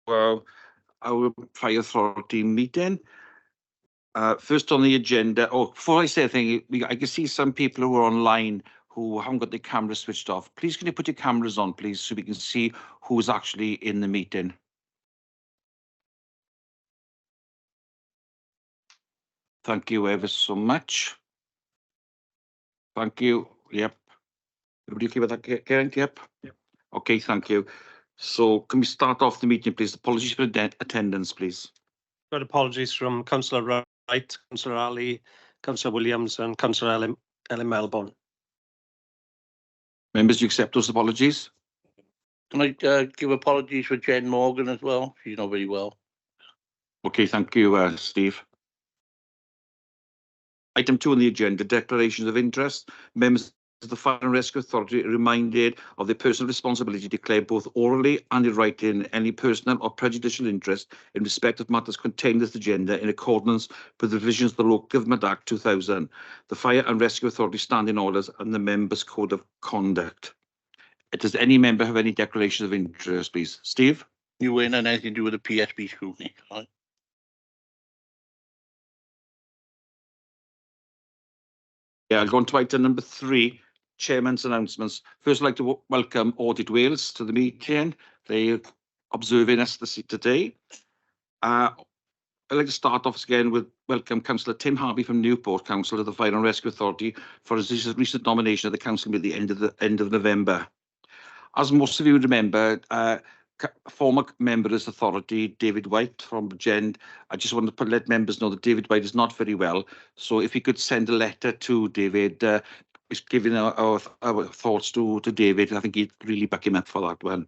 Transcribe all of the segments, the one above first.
our Fire Authority meeting. First on the agenda, before I say anything, I can see some people who are online who haven't got their cameras switched off. Please, can you put your cameras on, please, so we can see who's actually in the meeting? Thank you ever so much. Thank you. Yep. Everybody okay with that, Karen? Yep. Okay, thank you. So can we start off the meeting, please? Apologies for attendance, please. Got apologies from Councillor Wright, Councillor Ali, Councillor Williams and Councillor Ellen Melbourne. Members, do you accept those apologies? Can I give apologies for Jen Morgan as well? She's not very well. Okay, thank you, Steve. Item 2 on the agenda, declarations of interest. Members of the Fire and Rescue Authority are reminded of their personal responsibility to declare both orally and in writing any personal or prejudicial interest in respect of matters contained in this agenda in accordance with the provisions of the Local Government Act 2000, the Fire and Rescue Authority Standing Orders and the Members' Code of Conduct. Does any member have any declarations of interest, please? Steve? You ain't had anything to do with the PSB scrutiny, right? Yeah, I'll go on to item number 3, Chairman's announcements. First, I'd like to welcome Audit Wales to the meeting. They're observing us today. I'd like to start off again with welcome Councillor Tim Harvey from Newport Council to the Fire and Rescue Authority for his recent nomination of the council at the end of November. As most of you remember, former member of this authority, David White from Bridgend. I just wanted to let members know that David White is not very well. So if you could send a letter to David, giving our thoughts to David, I think he'd really back him up for that one.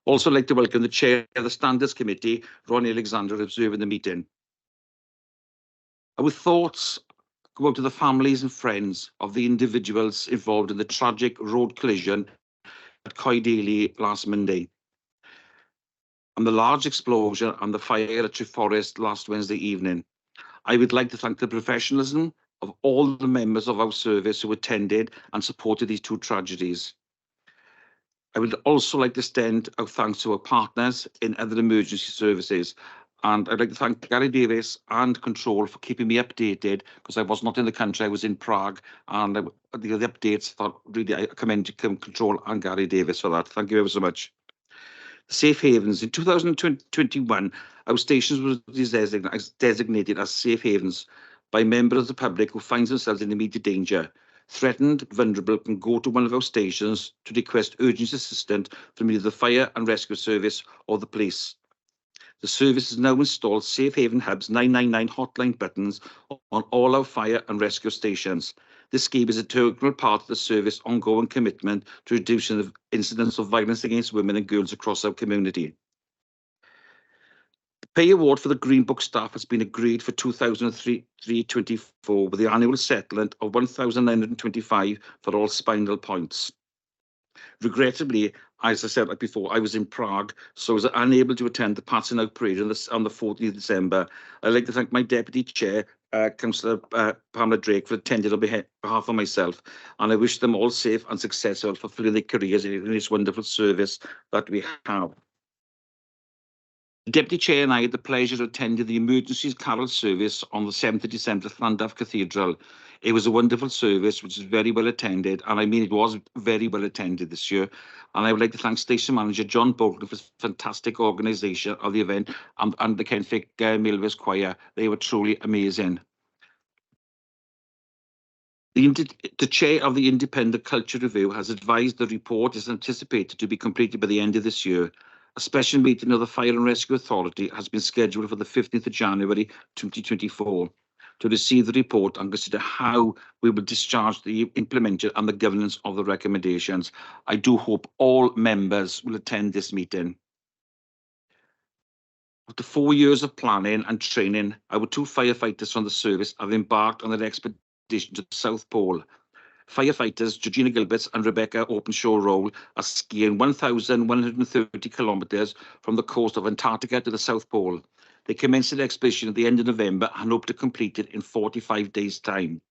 Also, I'd like to welcome the Chair of the Standards Committee, Ronnie Alexander, observing the meeting. Our thoughts go out to the families and friends of the individuals involved in the tragic road collision at Coed Ely last Monday, and the large explosion and the fire at Treforest last Wednesday evening. I would like to thank the professionalism of all the members of our service who attended and supported these 2 tragedies. I would also like to extend our thanks to our partners in other emergency services, and I'd like to thank Gary Davis and Control for keeping me updated, because I was not in the country, I was in Prague, and the updates, I thought really I commend Control and Gary Davis for that. Thank you ever so much. Safe havens. In 2021, our stations were designated as safe havens by members of the public who find themselves in immediate danger. Threatened, vulnerable, can go to one of our stations to request urgent assistance from either the Fire and Rescue Service or the police. The service has now installed Safe Haven Hub's 999 hotline buttons on all our fire and rescue stations. This scheme is a integral part of the service's ongoing commitment to reducing the incidents of violence against women and girls across our community. The pay award for the Green Book staff has been agreed for 2023-24 with the annual settlement of £1,925 for all spinal points. Regrettably, as I said before, I was in Prague, so I was unable to attend the passing out parade on the 14th of December. I'd like to thank my Deputy Chair, Councillor Pamela Drake, for attending on behalf of myself, and I wish them all safe and successful, fulfilling their careers in this wonderful service that we have. The Deputy Chair and I had the pleasure of attending the Emergencies Carol service on the 7th of December at Llandaff Cathedral. It was a wonderful service, which is very well attended, and I mean it was very well attended this year. And I would like to thank Station Manager John Bolton for his fantastic organisation of the event, and the Kenfic Milvers Choir. They were truly amazing. The Chair of the Independent Culture Review has advised the report is anticipated to be completed by the end of this year. A special meeting of the Fire and Rescue Authority has been scheduled for the 15th of January 2024 to receive the report and consider how we will discharge the implementation and the governance of the recommendations. I do hope all members will attend this meeting. After 4 years of planning and training, our 2 firefighters from the service have embarked on an expedition to the South Pole. Firefighters Georgina Gilberts and Rebecca Openshaw Roll are skiing 1,130 kilometres from the coast of Antarctica to the South Pole. They commenced the expedition at the end of November and hope to complete it in 45 days' time.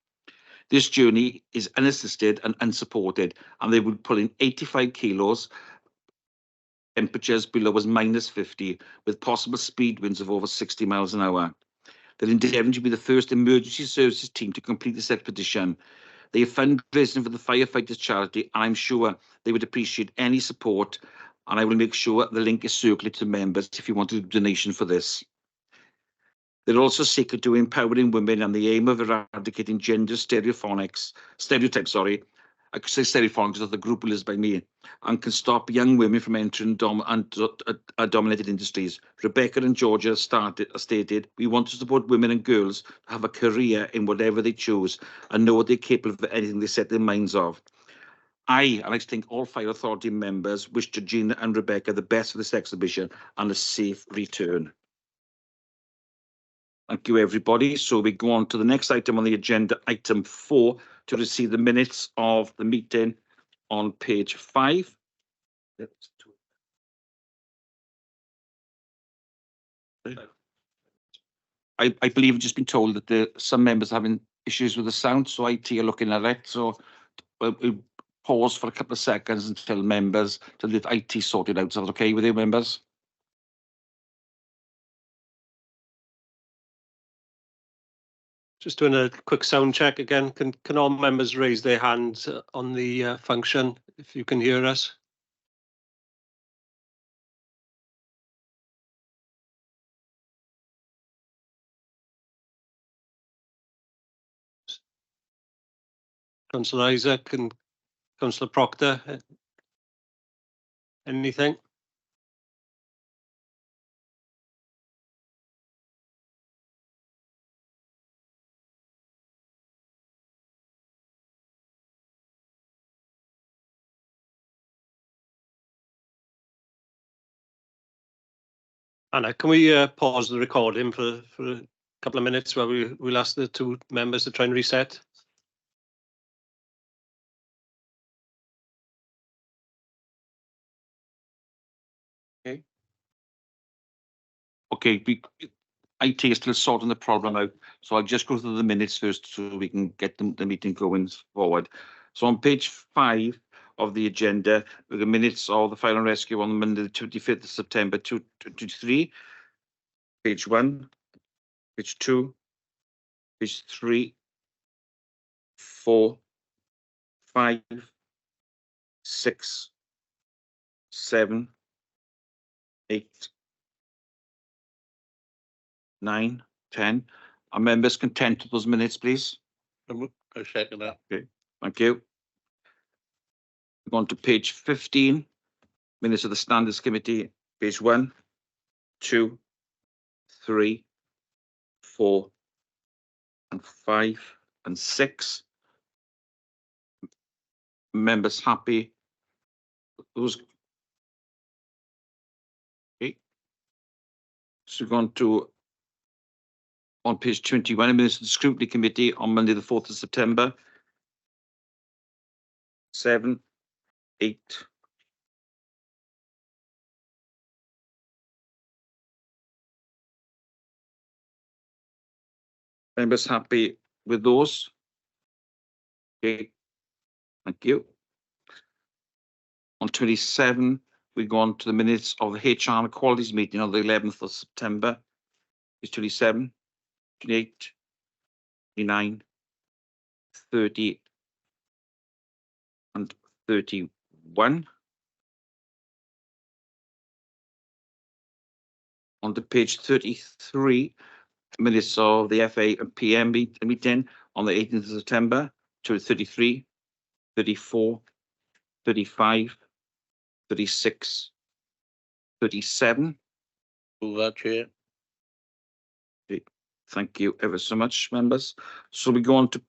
This journey is unassisted and unsupported, and they will pull in 85 kilos temperatures below was -50, with possible speed winds of over 60 miles an hour. They're endeavouring to be the first emergency services team to complete this expedition. They are fundraising for the firefighters charity, and I'm sure they would appreciate any support, and I will make sure the link is circulated to members if you want a donation for this. They're also seeking to empowering women and the aim of eradicating gender stereotypes, I could say stereotypes because the group is by me, and can stop young women from entering dominated industries. Rebecca and Georgia stated, we want to support women and girls to have a career in whatever they choose and know what they're capable of anything they set their minds of. I'd like to thank all Fire Authority members, wish Georgina and Rebecca the best for this exhibition and a safe return. Thank you, everybody. So we go on to the next item on the agenda, item 4, to receive the minutes of the meeting on page 5. I believe I've just been told that some members are having issues with the sound, so IT are looking at it. So we'll pause for a couple of seconds until the IT sorted out. Is that okay with you, members? Just doing a quick sound check again. Can all members raise their hands on the function if you can hear us? Councillor Isaac and Councillor Proctor, anything? Anna, can we pause the recording for a couple of minutes while we'll ask the two members to try and reset? Okay, IT is still sorting the problem out, so I'll just go through the minutes first so we can get the meeting going forward. So on page 5 of the agenda, with the minutes of the fire and rescue on Monday, the 25th of September 2023, page 1, page 2, page 3, 4, 5, 6, 7, 8, 9, 10. Are members content with those minutes, please? I second that. Okay, thank you. Go on to page 15, minutes of the Standards Committee, page 1, 2, 3, 4, and 5, and 6. Members happy? Those. Okay. So we've gone to on page 21, minutes of the Scrutiny Committee on Monday, the 4th of September. 7, 8. Members happy with those? Okay, thank you. On 27, we go on to the minutes of the HR and Qualities meeting on the 11th of September. It's 27, 28, 29, 30, and 31. On to page 33, minutes of the FA and PM meeting on the 18th of September, to 33, 34, 35, 36, 37. Move that, Chair. Okay. Thank you ever so much, members. So we go on to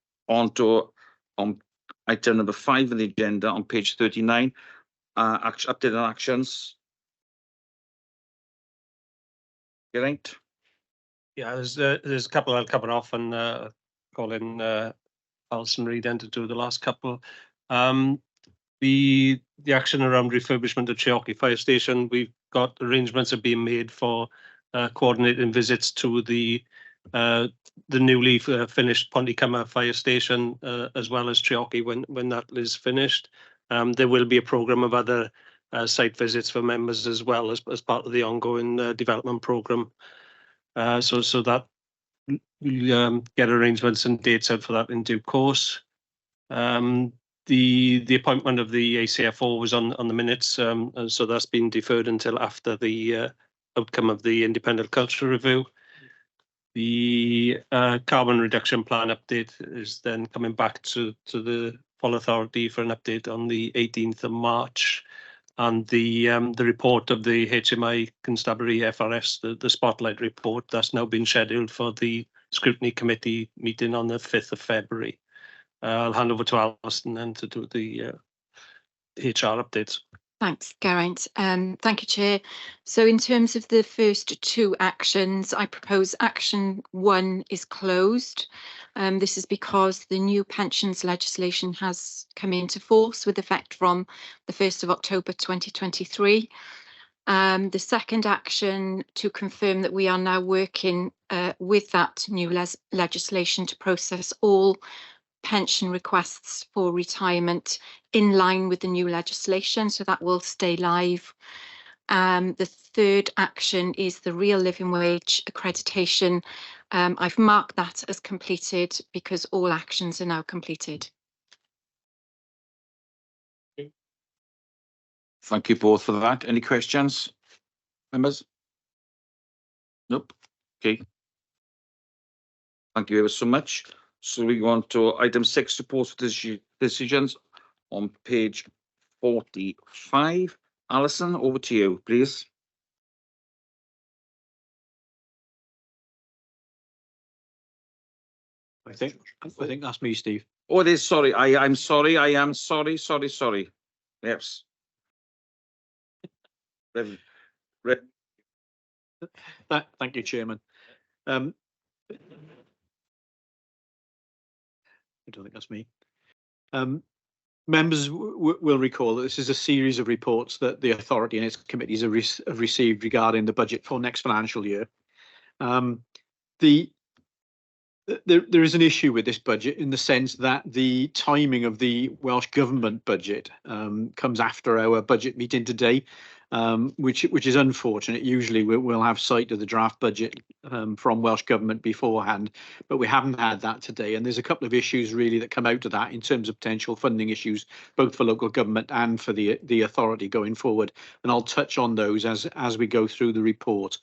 item number 5 on the agenda on page 39, update on actions. Right. Yeah, there's a couple I'll cover off and call in Alison Reid then to do the last couple. The action around refurbishment of Treorchy Fire Station, we've got arrangements are being made for coordinating visits to the newly finished Pontycummer Fire Station as well as Treorchy when that is finished. There will be a programme of other site visits for members as well as part of the ongoing development programme. So that we'll get arrangements and dates out for that in due course. The appointment of the ACFO was on the minutes, and so that's been deferred until after the outcome of the independent cultural review. The carbon reduction plan update is then coming back to the full authority for an update on the 18th of March. And the report of the HMI Constabulary FRS, the spotlight report, that's now been scheduled for the scrutiny committee meeting on the 5th of February. I'll hand over to Alison then to do the HR updates. Thanks, Geraint. Thank you, Chair. So in terms of the first two actions, I propose action 1 is closed. This is because the new pensions legislation has come into force with effect from the 1st of October 2023. The second action to confirm that we are now working with that new legislation to process all pension requests for retirement in line with the new legislation, so that will stay live. The third action is the real living wage accreditation. I've marked that as completed because all actions are now completed. Thank you both for that. Any questions, members? Nope. Okay. Thank you ever so much. So we go on to item 6, reports for decisions on page 45. Alison, over to you, please. I think that's me, Steve. Oh, it is. Sorry. I'm sorry. I am sorry. Yes. Thank you, Chairman. I don't think that's me. Members will recall that this is a series of reports that the authority and its committees have received regarding the budget for next financial year. There is an issue with this budget in the sense that the timing of the Welsh Government budget comes after our budget meeting today, which is unfortunate. Usually we'll have sight of the draft budget from Welsh Government beforehand, but we haven't had that today. And there's a couple of issues really that come out of that in terms of potential funding issues, both for local government and for the authority going forward. And I'll touch on those as we go through the report.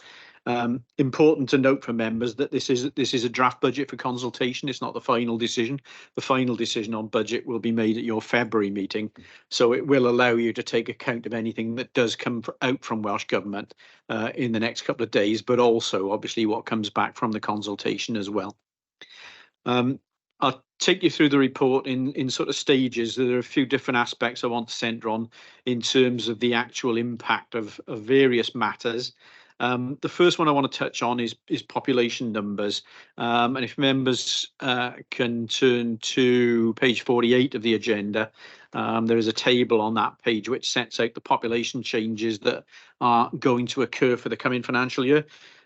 Important to note for members that this is a draft budget for consultation. It's not the final decision. The final decision on budget will be made at your February meeting, so it will allow you to take account of anything that does come out from Welsh Government in the next couple of days, but also obviously what comes back from the consultation as well. I'll take you through the report in sort of stages. There are a few different aspects I want to centre on in terms of the actual impact of various matters. The first one I want to touch on is population numbers, and if members can turn to page 48 of the agenda, there is a table on that page which sets out the population changes that are going to occur for the coming financial year.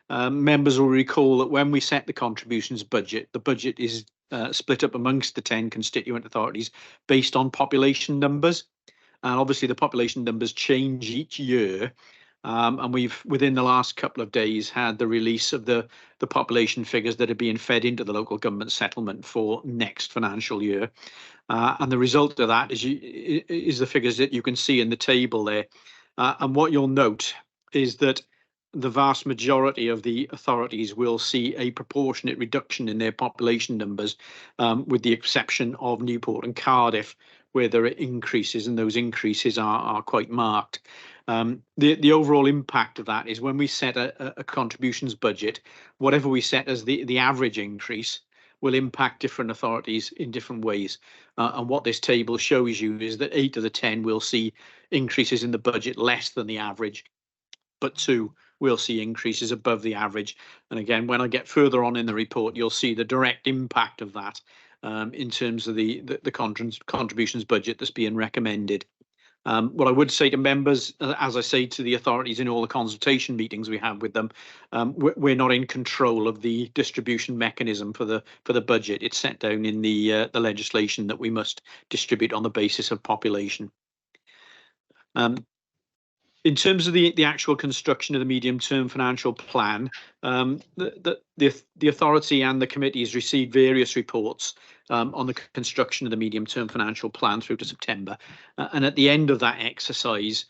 Members will recall that when we set the contributions budget, the budget is split up amongst the 10 constituent authorities based on population numbers, and obviously the population numbers change each year. And we've, within the last couple of days, had the release of the population figures that are being fed into the local government settlement for next financial year. And the result of that is the figures that you can see in the table there. And what you'll note is that the vast majority of the authorities will see a proportionate reduction in their population numbers, with the exception of Newport and Cardiff, where there are increases, and those increases are quite marked. The overall impact of that is when we set a contributions budget, whatever we set as the average increase will impact different authorities in different ways. And what this table shows you is that 8 of the 10 will see increases in the budget less than the average, but 2 will see increases above the average. And again, when I get further on in the report, you'll see the direct impact of that in terms of the contributions budget that's being recommended. What I would say to members, as I say to the authorities in all the consultation meetings we have with them, we're not in control of the distribution mechanism for the budget. It's set down in the legislation that we must distribute on the basis of population. In terms of the actual construction of the medium-term financial plan, the authority and the committee has received various reports on the construction of the medium-term financial plan through to September. And at the end of that exercise,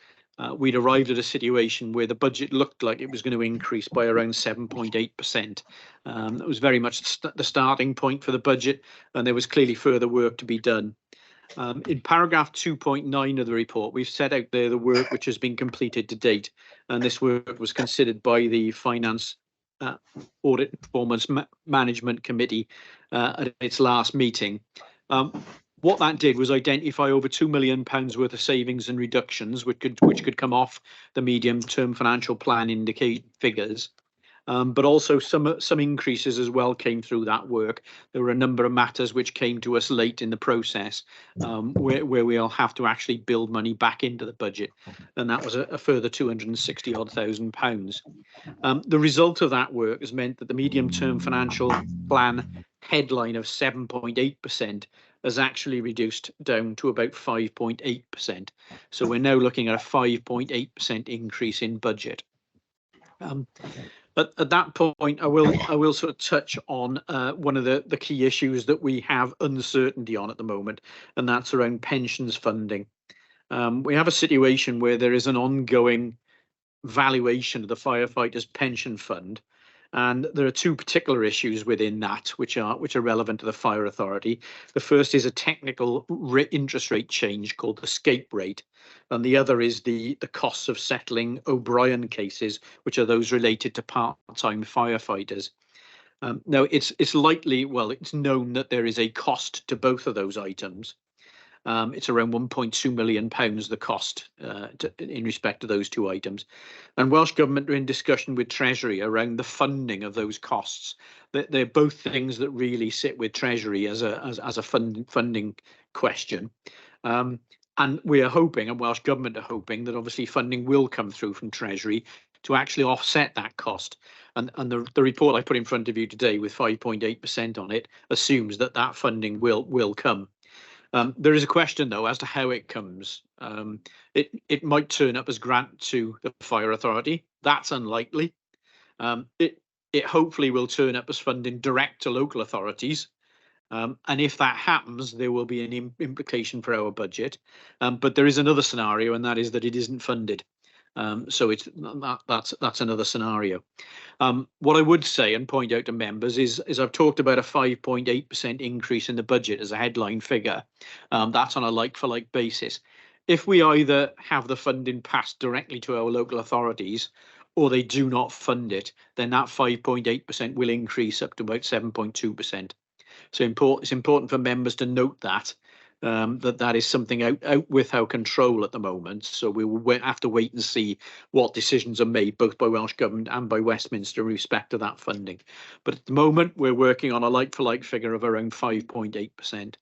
we'd arrived at a situation where the budget looked like it was going to increase by around 7.8%. That was very much the starting point for the budget, and there was clearly further work to be done. In paragraph 2.9 of the report, we've set out there the work which has been completed to date, and this work was considered by the Finance Audit and Performance Management Committee at its last meeting. What that did was identify over £2 million worth of savings and reductions, which could come off the medium-term financial plan indicate figures. But also some increases as well came through that work. There were a number of matters which came to us late in the process, where we'll have to actually build money back into the budget, and that was a further £260,000. The result of that work has meant that the medium-term financial plan headline of 7.8% has actually reduced down to about 5.8%. So we're now looking at a 5.8% increase in budget. At that point, I will sort of touch on one of the key issues that we have uncertainty on at the moment, and that's around pensions funding. We have a situation where there is an ongoing valuation of the firefighters' pension fund, and there are two particular issues within that which are relevant to the Fire Authority. The first is a technical interest rate change called the SCAPE rate, and the other is the costs of settling O'Brien cases, which are those related to part-time firefighters. Now, it's known that there is a cost to both of those items. It's around £1.2 million, the cost in respect to those two items. And Welsh Government are in discussion with Treasury around the funding of those costs. They're both things that really sit with Treasury as a funding question. And we are hoping, and Welsh Government are hoping, that obviously funding will come through from Treasury to actually offset that cost. And the report I put in front of you today with 5.8% on it assumes that funding will come. There is a question, though, as to how it comes. It might turn up as grant to the Fire Authority. That's unlikely. It hopefully will turn up as funding direct to local authorities. And if that happens, there will be an implication for our budget. But there is another scenario, and that is that it isn't funded. So that's another scenario. What I would say and point out to members is I've talked about a 5.8% increase in the budget as a headline figure. That's on a like-for-like basis. If we either have the funding passed directly to our local authorities or they do not fund it, then that 5.8% will increase up to about 7.2%. So it's important for members to note that. That is something out with our control at the moment. So we will have to wait and see what decisions are made, both by Welsh Government and by Westminster in respect to that funding. But at the moment, we're working on a like-for-like figure of around 5.8%.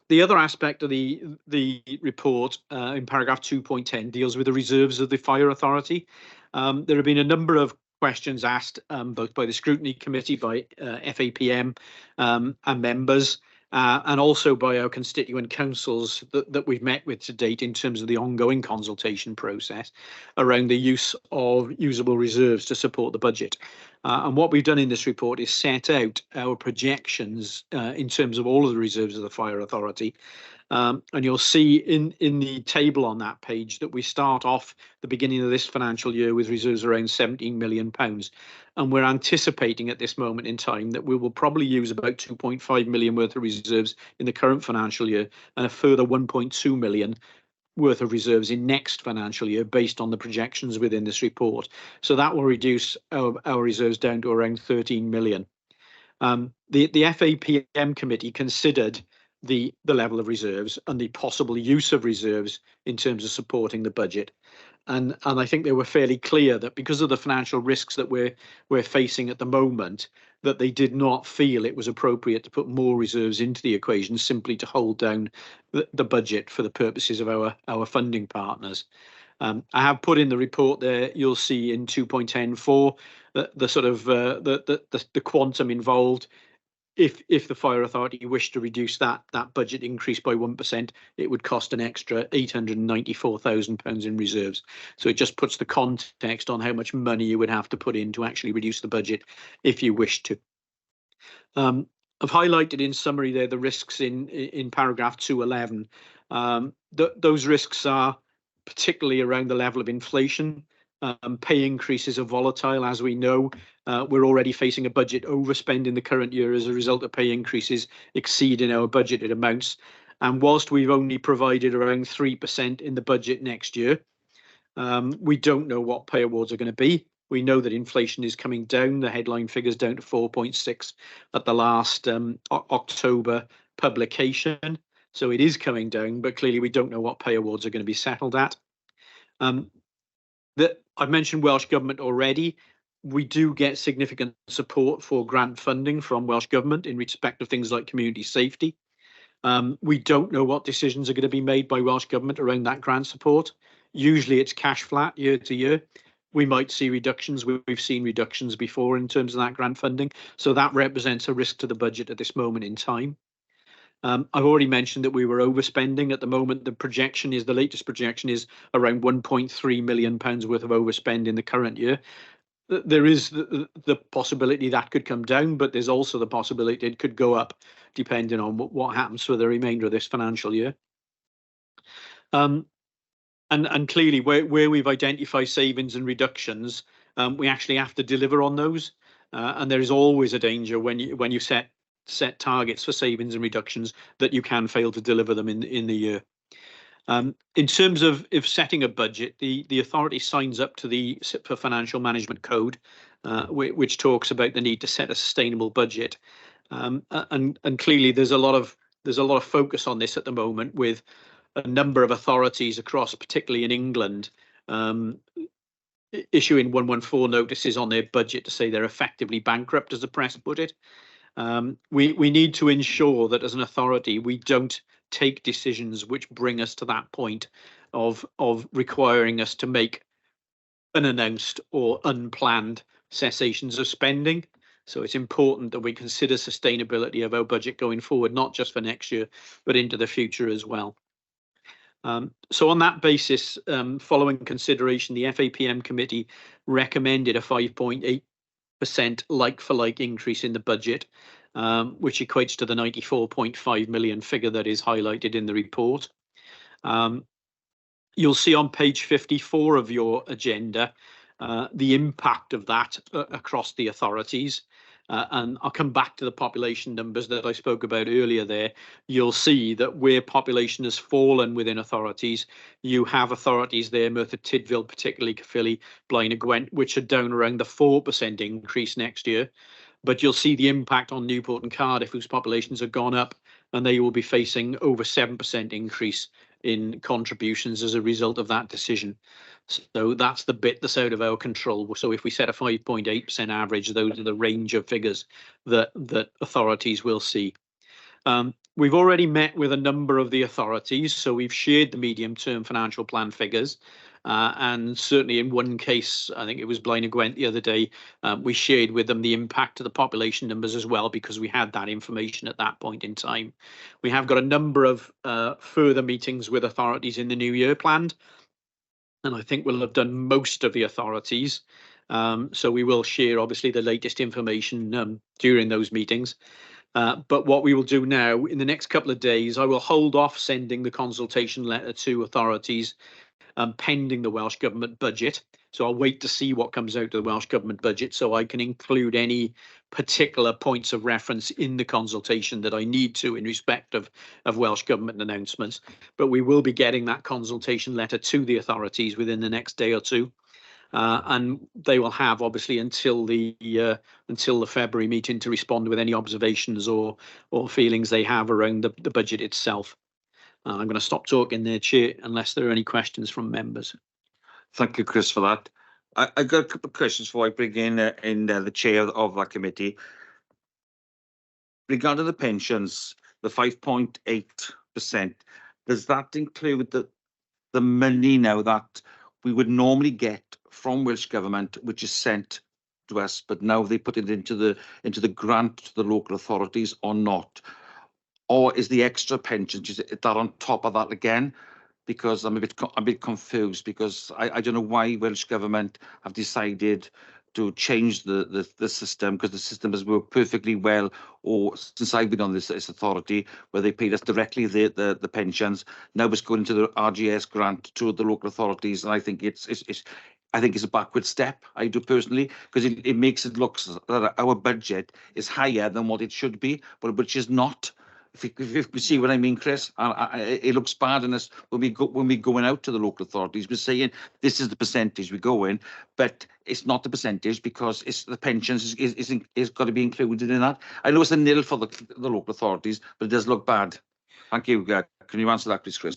The other aspect of the report in paragraph 2.10 deals with the reserves of the Fire Authority. There have been a number of questions asked both by the Scrutiny Committee, by FAPM and members, and also by our constituent councils that we've met with to date in terms of the ongoing consultation process around the use of usable reserves to support the budget. And what we've done in this report is set out our projections in terms of all of the reserves of the Fire Authority. And you'll see in the table on that page that we start off the beginning of this financial year with reserves around £17 million. And we're anticipating at this moment in time that we will probably use about 2.5 million worth of reserves in the current financial year and a further 1.2 million worth of reserves in next financial year based on the projections within this report. So that will reduce our reserves down to around 13 million. The FAPM committee considered the level of reserves and the possible use of reserves in terms of supporting the budget. And I think they were fairly clear that because of the financial risks that we're facing at the moment, that they did not feel it was appropriate to put more reserves into the equation simply to hold down the budget for the purposes of our funding partners. I have put in the report there, you'll see in 2.10.4 the sort of the quantum involved. if the Fire Authority wished to reduce that budget increase by 1%, it would cost an extra £894,000 in reserves. So it just puts the context on how much money you would have to put in to actually reduce the budget if you wished to. I've highlighted in summary there the risks in paragraph 211. Those risks are particularly around the level of inflation. Pay increases are volatile, as we know. We're already facing a budget overspend in the current year as a result of pay increases exceeding our budgeted amounts. And whilst we've only provided around 3% in the budget next year, we don't know what pay awards are going to be. We know that inflation is coming down. The headline figure's down to 4.6 at the last October publication. So it is coming down, but clearly we don't know what pay awards are going to be settled at. I've mentioned Welsh Government already. We do get significant support for grant funding from Welsh Government in respect of things like community safety. We don't know what decisions are going to be made by Welsh Government around that grant support. Usually it's cash flat year to year. We might see reductions. We've seen reductions before in terms of that grant funding. So that represents a risk to the budget at this moment in time. I've already mentioned that we were overspending. At the moment, the latest projection is around £1.3 million worth of overspend in the current year. There is the possibility that could come down, but there's also the possibility it could go up depending on what happens for the remainder of this financial year. And clearly, where we've identified savings and reductions, we actually have to deliver on those. And there is always a danger when you set targets for savings and reductions that you can fail to deliver them in the year. In terms of if setting a budget, the authority signs up to the SIPFA Financial Management Code, which talks about the need to set a sustainable budget. And clearly, there's a lot of focus on this at the moment, with a number of authorities across, particularly in England, issuing 114 notices on their budget to say they're effectively bankrupt, as the press put it. We need to ensure that as an authority, we don't take decisions which bring us to that point of requiring us to make unannounced or unplanned cessations of spending. So it's important that we consider sustainability of our budget going forward, not just for next year, but into the future as well. So on that basis, following consideration, the FAPM committee recommended a 5.8% like-for-like increase in the budget, which equates to the 94.5 million figure that is highlighted in the report. You'll see on page 54 of your agenda the impact of that across the authorities. And I'll come back to the population numbers that I spoke about earlier there. You'll see that where population has fallen within authorities, you have authorities there, Merthyr Tydfil, particularly Caerphilly, Blaenau Gwent, which are down around the 4% increase next year. But you'll see the impact on Newport and Cardiff, whose populations have gone up, and they will be facing over 7% increase in contributions as a result of that decision. So that's the bit that's out of our control. So if we set a 5.8% average, those are the range of figures that authorities will see. We've already met with a number of the authorities, so we've shared the medium-term financial plan figures. And certainly in one case, I think it was Blaenau Gwent the other day, we shared with them the impact of the population numbers as well, because we had that information at that point in time. We have got a number of further meetings with authorities in the new year planned, and I think we'll have done most of the authorities. So we will share, obviously, the latest information during those meetings. But what we will do now, in the next couple of days, I will hold off sending the consultation letter to authorities pending the Welsh Government budget. So I'll wait to see what comes out of the Welsh Government budget so I can include any particular points of reference in the consultation that I need to in respect of Welsh Government announcements. But we will be getting that consultation letter to the authorities within the next day or two. And they will have, obviously, until the February meeting to respond with any observations or feelings they have around the budget itself. I'm going to stop talking there, Chair, unless there are any questions from members. Thank you, Chris, for that. I've got a couple of questions before I bring in the chair of that committee. Regarding the pensions, the 5.8%, does that include the money now that we would normally get from Welsh Government, which is sent to us, but now they put it into the grant to the local authorities or not? Or is the extra pension just that on top of that again? Because I'm a bit confused, because I don't know why Welsh Government have decided to change the system, because the system has worked perfectly well or since I've been on this authority, where they paid us directly the pensions. Now it's going to the RGS grant to the local authorities, and I think it's a backward step. I do personally, because it makes it look that our budget is higher than what it should be, but which is not. If you see what I mean, Chris, it looks bad on us when we going out to the local authorities. We're saying this is the percentage we go in, but it's not the percentage, because it's the pensions is got to be included in that. I know it's a nil for the local authorities, but it does look bad. Thank you. Can you answer that, please, Chris?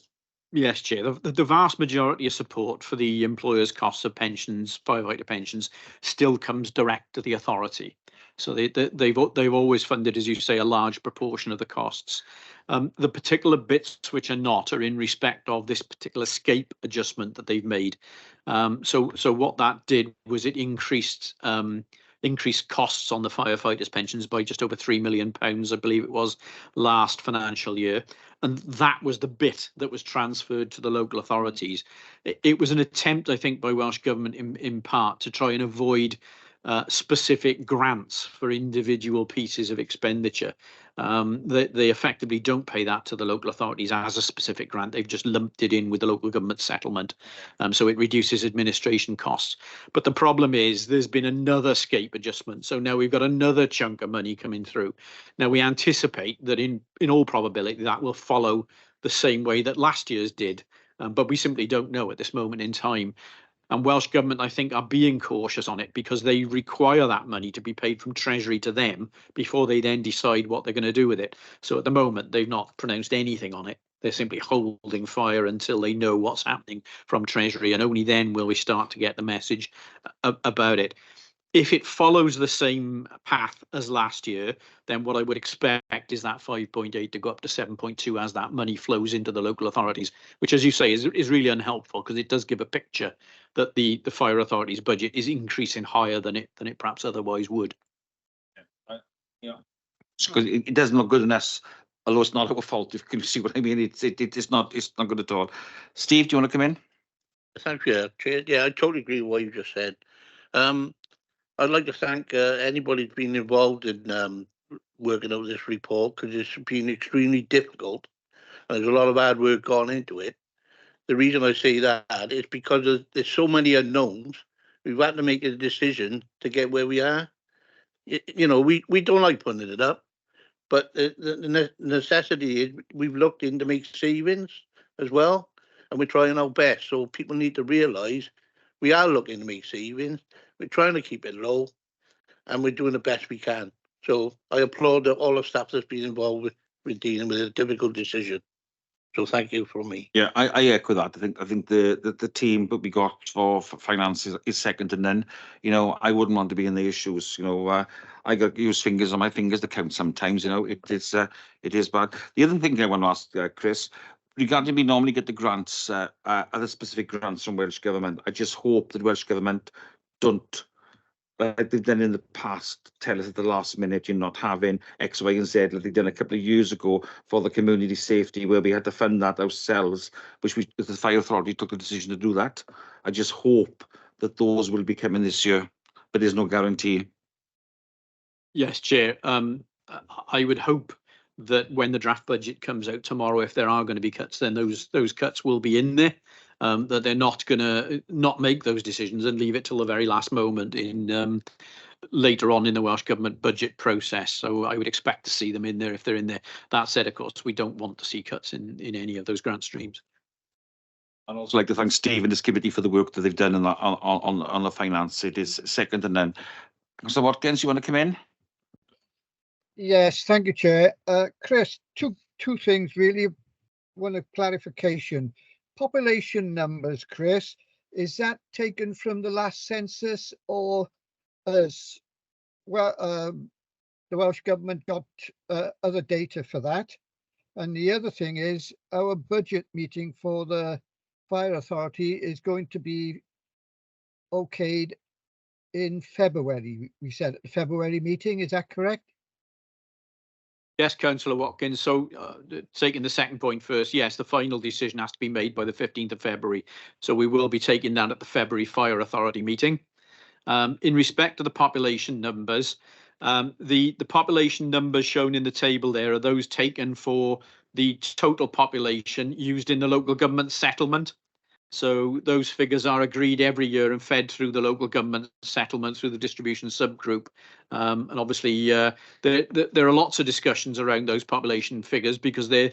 Yes, Chair. The vast majority of support for the employer's costs of pensions, firefighter pensions, still comes direct to the authority. So they've always funded, as you say, a large proportion of the costs. The particular bits which are not are in respect of this particular SCAPE adjustment that they've made. So what that did was it increased costs on the firefighters' pensions by just over £3 million, I believe it was, last financial year. And that was the bit that was transferred to the local authorities. It was an attempt, I think, by Welsh Government in part to try and avoid specific grants for individual pieces of expenditure. They effectively don't pay that to the local authorities as a specific grant. They've just lumped it in with the local government settlement. So it reduces administration costs. But the problem is there's been another SCAPE adjustment. So now we've got another chunk of money coming through. Now we anticipate that in all probability that will follow the same way that last year's did. But we simply don't know at this moment in time. And Welsh Government, I think, are being cautious on it because they require that money to be paid from Treasury to them before they then decide what they're going to do with it. So at the moment, they've not pronounced anything on it. They're simply holding fire until they know what's happening from Treasury. And only then will we start to get the message about it. If it follows the same path as last year, then what I would expect is that 5.8 to go up to 7.2 as that money flows into the local authorities, which, as you say, is really unhelpful because it does give a picture that the fire authority's budget is increasing higher than it perhaps otherwise would. Yeah, because it doesn't look good in us, although it's not our fault. If you can see what I mean, it's not good at all. Steve, do you want to come in? Thank you, Chair. Yeah, I totally agree with what you just said. I'd like to thank anybody who's been involved in working out this report, because it's been extremely difficult. And there's a lot of hard work gone into it. The reason I say that is because there's so many unknowns. We've had to make a decision to get where we are. You know, we don't like putting it up, but the necessity is we've looked in to make savings as well, and we're trying our best. So people need to realise we are looking to make savings. We're trying to keep it low, and we're doing the best we can. So I applaud all the staff that's been involved with dealing with a difficult decision. So thank you from me. Yeah, I echo that. I think the team that we got for finance is second to none. You know, I wouldn't want to be in the issues. You know, I got use fingers on my fingers to count sometimes. You know, it is bad. The other thing I want to ask, Chris, regarding we normally get the grants, other specific grants from Welsh Government. I just hope that Welsh Government don't, like they've done in the past, tell us at the last minute you're not having X, Y, and Z, like they've done a couple of years ago for the community safety, where we had to fund that ourselves, which the fire authority took the decision to do that. I just hope that those will be coming this year, but there's no guarantee. Yes, Chair. I would hope that when the draft budget comes out tomorrow, if there are going to be cuts, then those cuts will be in there. That they're not going to not make those decisions and leave it till the very last moment in later on in the Welsh Government budget process. So I would expect to see them in there if they're in there. That said, of course, we don't want to see cuts in any of those grant streams. I'd also like to thank Steve and his committee for the work that they've done on the finance. It is second to none. So Watkins, you want to come in? Yes, thank you, Chair. Chris, two things really. One, a clarification. Population numbers, Chris, is that taken from the last census, or as well the Welsh Government got other data for that? And the other thing is our budget meeting for the fire authority is going to be okayed in February. We said at the February meeting, is that correct? Yes, Councillor Watkins. So taking the second point first, yes, the final decision has to be made by the 15th of February. So we will be taking that at the February Fire Authority meeting. In respect to the population numbers, the population numbers shown in the table there are those taken for the total population used in the local government settlement. So those figures are agreed every year and fed through the local government settlement through the distribution subgroup. And obviously there are lots of discussions around those population figures because they're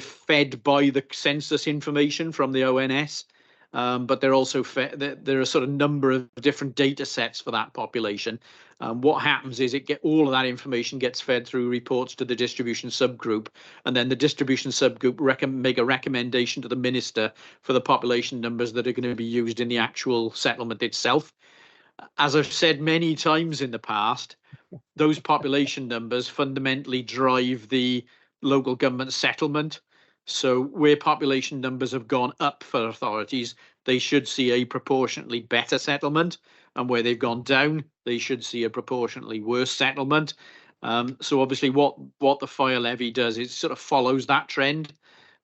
fed by the census information from the ONS. But they're also there are a sort of number of different data sets for that population. What happens is all of that information gets fed through reports to the distribution subgroup, and then the distribution subgroup make a recommendation to the minister for the population numbers that are going to be used in the actual settlement itself. As I've said many times in the past, those population numbers fundamentally drive the local government settlement. So where population numbers have gone up for authorities, they should see a proportionately better settlement. And where they've gone down, they should see a proportionately worse settlement. So obviously what the fire levy does is sort of follows that trend.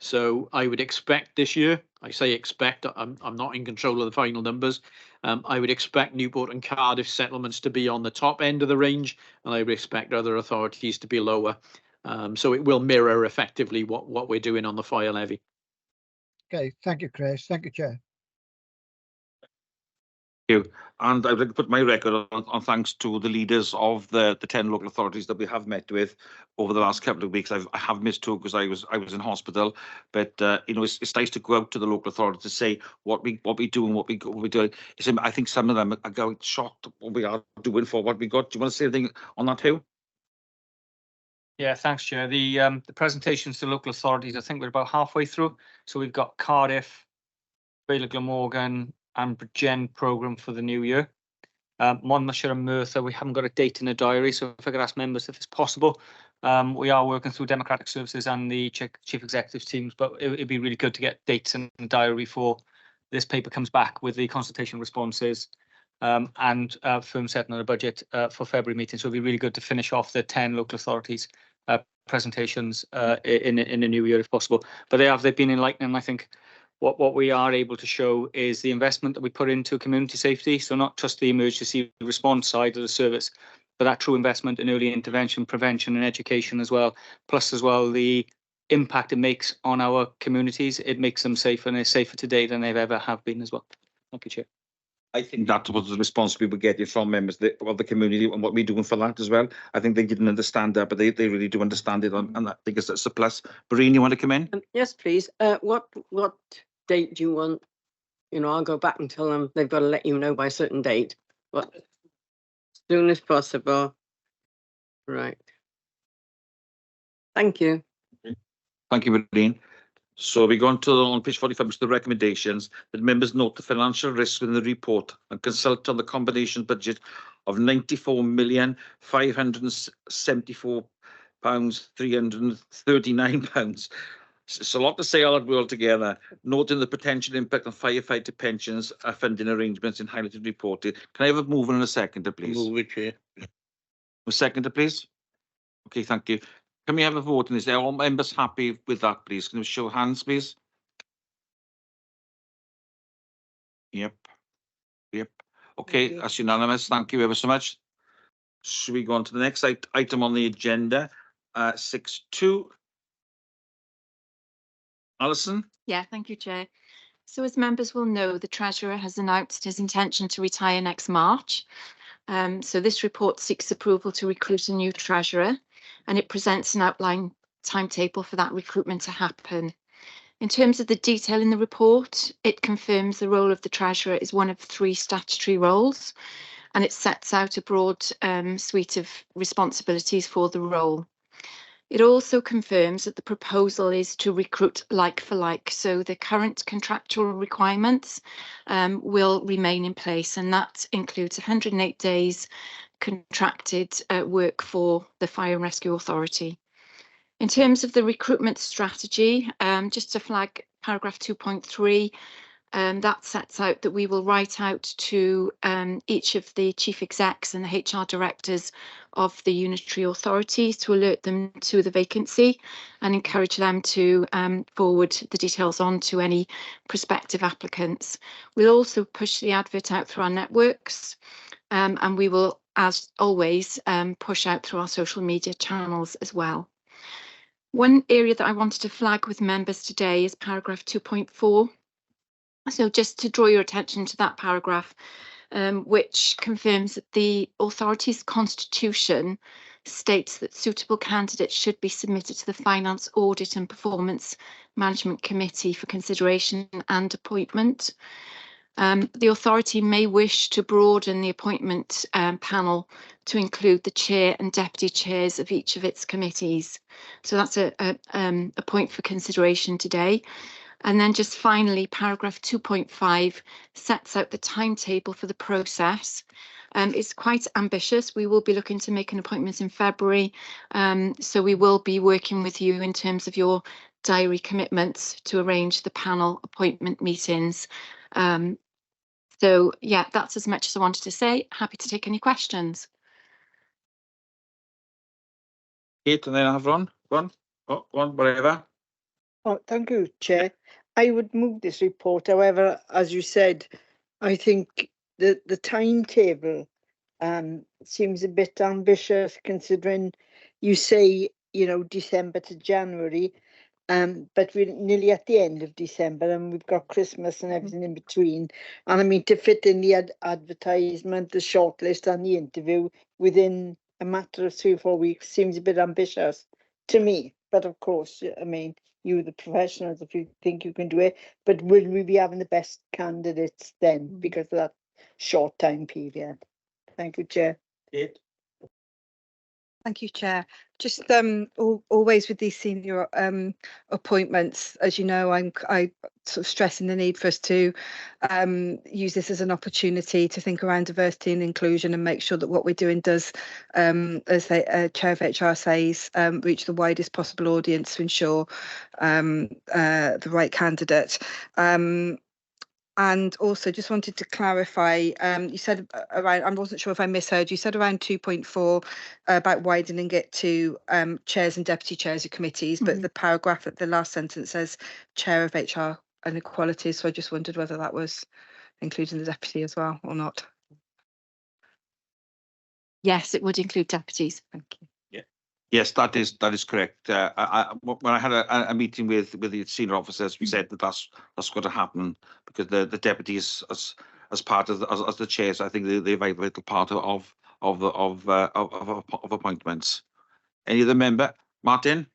So I would expect this year, I say expect, I'm not in control of the final numbers. I would expect Newport and Cardiff settlements to be on the top end of the range, and I would expect other authorities to be lower. So it will mirror effectively what we're doing on the fire levy. Okay, thank you, Chris. Thank you, Chair. Thank you. And I'd like to put my record on thanks to the leaders of the 10 local authorities that we have met with over the last couple of weeks. I have missed two because I was in hospital, but you know, it's nice to go out to the local authorities to say what we do and what we're doing. I think some of them are going shocked what we are doing for what we got. Do you want to say anything on that, Hugh? Yeah, thanks, Chair. The presentations to local authorities, I think we're about halfway through. So we've got Cardiff, Vale of Glamorgan, and Bridgend programme for the new year. Monmouthshire and Merthyr, we haven't got a date in the diary, so if I could ask members if it's possible. We are working through Democratic Services and the Chief Executive's teams, but it'd be really good to get dates in the diary for this paper comes back with the consultation responses and firm setting on the budget for February meeting. So it'd be really good to finish off the 10 local authorities presentations in the new year if possible. But they've been enlightening. I think what we are able to show is the investment that we put into community safety. So not just the emergency response side of the service, but that true investment in early intervention, prevention and education as well. Plus as well, the impact it makes on our communities. It makes them safer, and they're safer today than they've ever have been as well. Thank you, Chair. I think that was the response we were getting from members of the community and what we're doing for that as well. I think they didn't understand that, but they really do understand it, and I think it's a plus. Breen, you want to come in? Yes, please. What date do you want? You know, I'll go back and tell them they've got to let you know by a certain date. What? As soon as possible. Right. Thank you. Thank you, Breen. So we go on page 45 to the recommendations that members note the financial risk in the report and consult on the combination budget of £94,574,339. It's a lot to say all that all together, noting the potential impact on firefighter pensions funding arrangements in highlighted reported. Can I have a move in a seconder, please? Move it, Chair. A seconder, please. Okay, thank you. Can we have a vote on this? Are all members happy with that, please? Can we show hands, please? Yep. Okay, that's unanimous. Thank you ever so much. Should we go on to the next item on the agenda? 6.2. Alison? Yeah, thank you, Chair. So as members will know, the Treasurer has announced his intention to retire next March. So this report seeks approval to recruit a new Treasurer, and it presents an outline timetable for that recruitment to happen. In terms of the detail in the report, it confirms the role of the Treasurer is one of 3 statutory roles, and it sets out a broad suite of responsibilities for the role. It also confirms that the proposal is to recruit like for like, so the current contractual requirements will remain in place, and that includes 108 days contracted work for the Fire and Rescue Authority. In terms of the recruitment strategy, just to flag paragraph 2.3, That sets out that we will write out to each of the chief execs and the HR directors of the unitary authorities to alert them to the vacancy and encourage them to forward the details on to any prospective applicants. We'll also push the advert out through our networks, and we will, as always, push out through our social media channels as well. One area that I wanted to flag with members today is paragraph 2.4. So just to draw your attention to that paragraph, which confirms that the authority's constitution states that suitable candidates should be submitted to the Finance Audit and Performance Management Committee for consideration and appointment. The authority may wish to broaden the appointment panel to include the chair and deputy chairs of each of its committees. So that's a point for consideration today. And then just finally, paragraph 2.5 sets out the timetable for the process. It's quite ambitious. We will be looking to make an appointment in February. So we will be working with you in terms of your diary commitments to arrange the panel appointment meetings. So yeah, that's as much as I wanted to say. Happy to take any questions. Kate, and then I have Ron. Ron, whatever. Oh, thank you, Chair. I would move this report. However, as you said, I think the timetable seems a bit ambitious, considering you say, you know, December to January, but we're nearly at the end of December and we've got Christmas and everything in between. And I mean, to fit in the advertisement, the shortlist and the interview within a matter of 3 or 4 weeks seems a bit ambitious to me. But of course, I mean, you, the professionals, if you think you can do it, but will we be having the best candidates then because of that short time period? Thank you, Chair. Kate. Thank you, Chair. Just always with these senior appointments, as you know, I sort of stressing the need for us to use this as an opportunity to think around diversity and inclusion and make sure that what we're doing does, as the Chair of HR says, reach the widest possible audience to ensure the right candidate. And also just wanted to clarify, you said around, I wasn't sure if I misheard, you said around 2.4 about widening it to chairs and deputy chairs of committees, but the paragraph at the last sentence says chair of HR and equality. So I just wondered whether that was including the deputy as well or not. Yes, it would include deputies. Thank you. Yes, that is correct. When I had a meeting with the senior officers, we said that that's going to happen because the deputies as part of as the chairs, I think they're a very vital part of appointments. Any other member, Martin?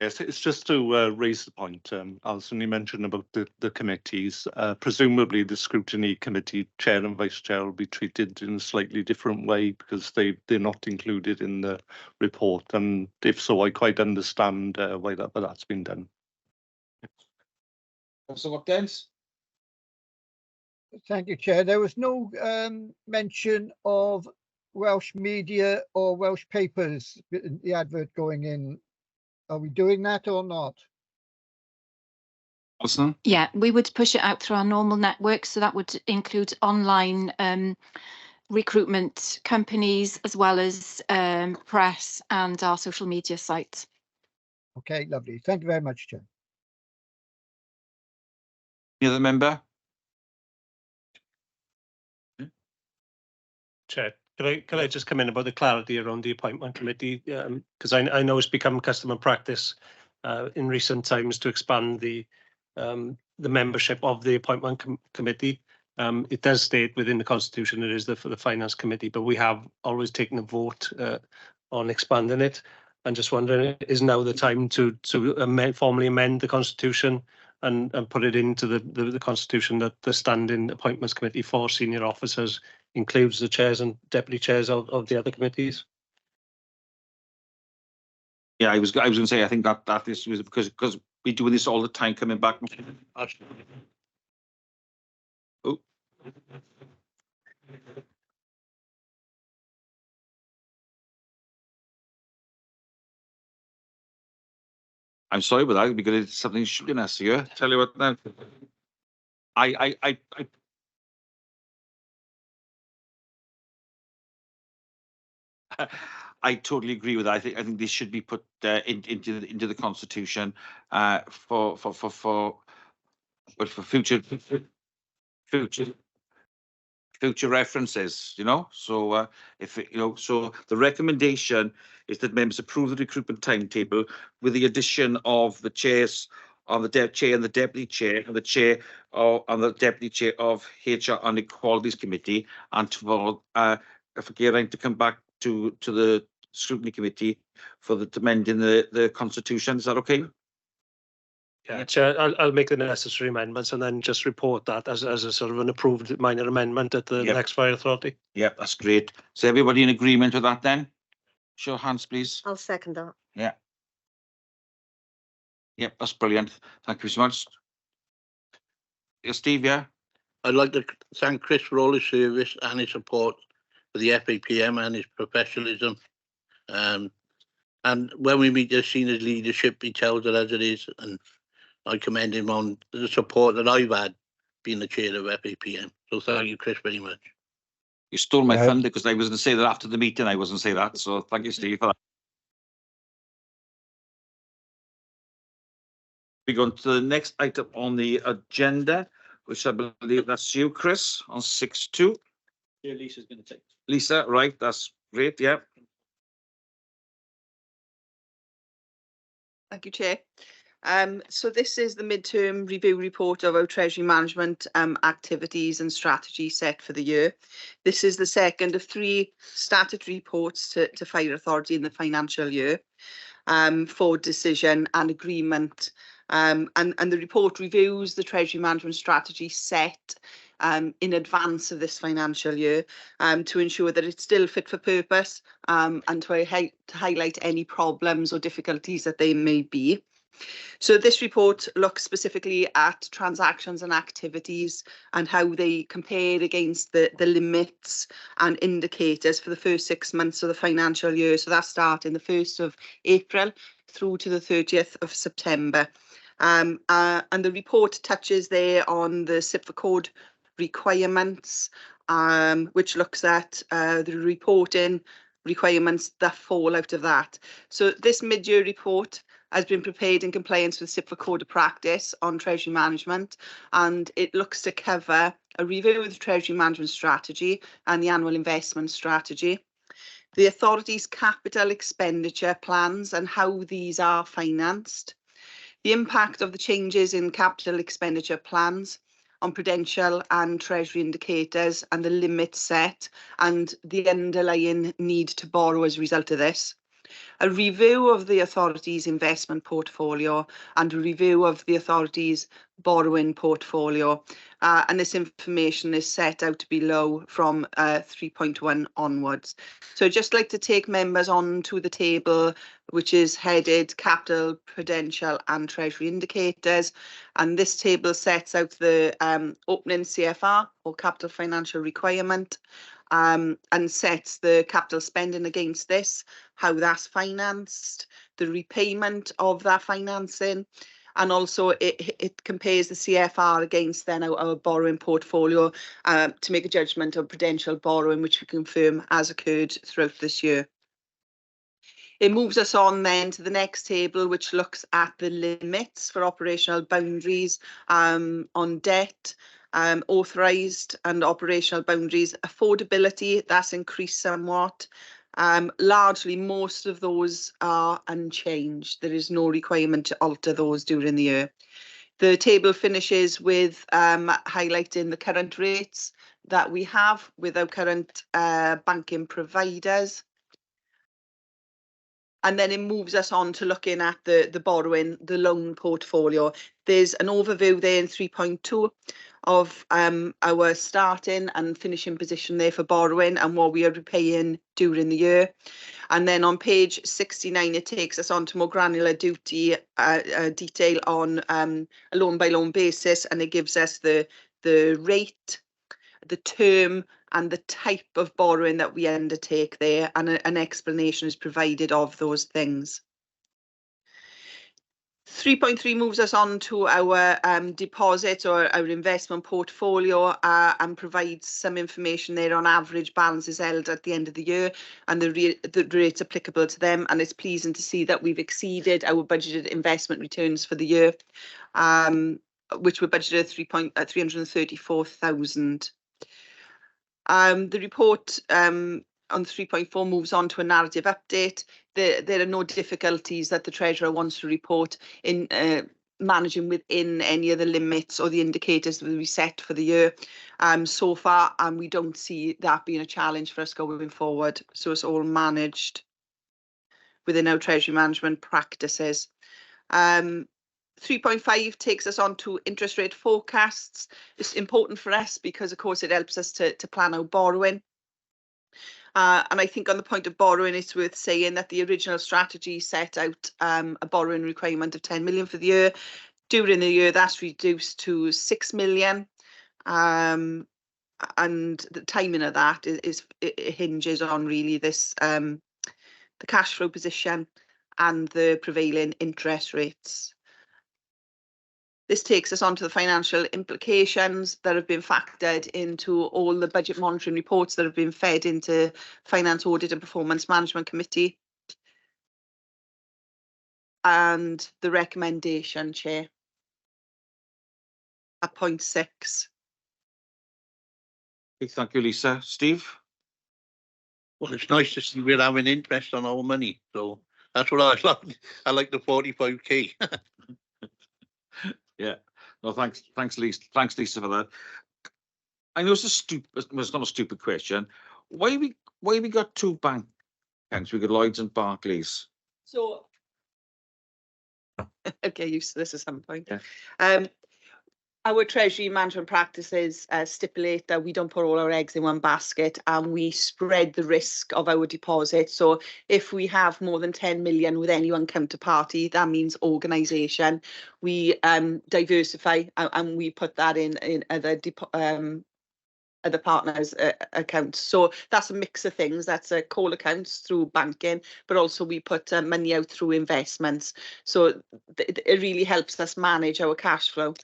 Yes, it's just to raise the point, Alison, you mentioned about the committees. Presumably the scrutiny committee chair and vice chair will be treated in a slightly different way because they're not included in the report. And if so, I quite understand why that's been done. Councillor Watkins? Thank you, Chair. There was no mention of Welsh media or Welsh papers, the advert going in. Are we doing that or not? Alison? Yeah, we would push it out through our normal network. So that would include online recruitment companies as well as press and our social media sites. Okay, lovely. Thank you very much, Chair. Any other member? Chair, can I just come in about the clarity around the appointment committee? Because I know it's become custom and practice in recent times to expand the membership of the appointment committee. It does state within the constitution it is for the finance committee, but we have always taken a vote on expanding it. I'm just wondering, is now the time to formally amend the constitution and put it into the constitution that the standing appointments committee for senior officers includes the chairs and deputy chairs of the other committees? Yeah, I was going to say I think that is because we're doing this all the time, coming back. Oh. I'm sorry about that because it's something shooting us here. Tell you what now. I totally agree with that. I think this should be put into the constitution for future references, you know. So if it, you know, so the recommendation is that members approve the recruitment timetable with the addition of the chairs on the chair and the deputy chair and the chair and the deputy chair of HR and Equalities Committee, and for Geraint to come back to the scrutiny committee for the amending the constitution. Is that okay? Yeah, Chair, I'll make the necessary amendments and then just report that as a sort of an approved minor amendment at the Yep. next fire authority. Yep, that's great. So everybody in agreement with that then? Show of hands, please. I'll second that. Yeah. Yep, that's brilliant. Thank you so much. Yeah, Steve, yeah? I'd like to thank Chris for all his service and his support for the FAPM and his professionalism. And when we meet, just seen his leadership, he tells it as it is, and I commend him on the support that I've had being the chair of FAPM. So thank you, Chris, very much. You stole my thunder because I was going to say that after the meeting. I wasn't say that. So thank you, Steve, for that. We go on to the next item on the agenda, which I believe that's you, Chris, on 6.2. Yeah, Lisa's going to take. Lisa, right? That's great. Yeah. Thank you, Chair. So this is the midterm review report of our Treasury Management activities and strategy set for the year. This is the second of 3 statutory reports to Fire Authority in the financial year for decision and agreement. And the report reviews the Treasury Management strategy set in advance of this financial year to ensure that it's still fit for purpose and to highlight any problems or difficulties that there may be. So this report looks specifically at transactions and activities and how they compare against the limits and indicators for the first 6 months of the financial year. So that starting the 1st of April through to the 30th of September. And the report touches there on the CIPFA code requirements, which looks at the reporting requirements that fall out of that. So this mid-year report has been prepared in compliance with CIPFA Code of Practice on Treasury Management, and it looks to cover a review of the Treasury Management strategy and the annual investment strategy, the authority's capital expenditure plans and how these are financed, the impact of the changes in capital expenditure plans on prudential and Treasury indicators and the limits set and the underlying need to borrow as a result of this, a review of the authority's investment portfolio and a review of the authority's borrowing portfolio. And this information is set out below from 3.1 onwards. So I'd just like to take members on to the table, which is headed Capital, Prudential and Treasury Indicators. And this table sets out the opening CFR or Capital Financial Requirement, and sets the capital spending against this, how that's financed, the repayment of that financing, and also it compares the CFR against then our borrowing portfolio to make a judgment of prudential borrowing, which we confirm has occurred throughout this year. It moves us on then to the next table, which looks at the limits for operational boundaries on debt, authorised and operational boundaries. Affordability, that's increased somewhat. Largely, most of those are unchanged. There is no requirement to alter those during the year. The table finishes with highlighting the current rates that we have with our current banking providers. And then it moves us on to looking at the borrowing, the loan portfolio. There's an overview there in 3.2 of our starting and finishing position there for borrowing and what we are repaying during the year. And then on page 69, it takes us on to more granular detail on a loan by loan basis, and it gives us the rate, the term and the type of borrowing that we undertake there, and an explanation is provided of those things. 3.3 moves us on to our deposit or our investment portfolio and provides some information there on average balances held at the end of the year and the rates applicable to them. And it's pleasing to see that we've exceeded our budgeted investment returns for the year, which were budgeted at 334,000. The report on 3.4 moves on to a narrative update. There are no difficulties that the Treasurer wants to report in managing within any of the limits or the indicators that we set for the year so far, and we don't see that being a challenge for us going forward. So it's all managed within our Treasury management practices. 3.5 takes us on to interest rate forecasts. It's important for us because, of course, it helps us to plan our borrowing. And I think on the point of borrowing, it's worth saying that the original strategy set out a borrowing requirement of 10 million for the year. During the year, that's reduced to 6 million. And the timing of that it hinges on really this the cash flow position and the prevailing interest rates. This takes us on to the financial implications that have been factored into all the budget monitoring reports that have been fed into Finance Audit and Performance Management Committee. And the recommendation, Chair, at point 6. Thank you, Lisa. Steve? Well, it's nice to see we're having interest on our money. So that's what I like. I like the 45k. Yeah. No, thanks, Lisa. Thanks, Lisa, for that. I know it's not a stupid question. Why we got two bank accounts? We got Lloyds and Barclays. So, okay, use this at some point. Yeah. Our Treasury management practices stipulate that we don't put all our eggs in one basket and we spread the risk of our deposit. So if we have more than 10 million with any one counterparty, that means organisation. We diversify and we put that in other partners' accounts. So that's a mix of things. That's call accounts through banking, but also we put money out through investments. So it really helps us manage our cash flow.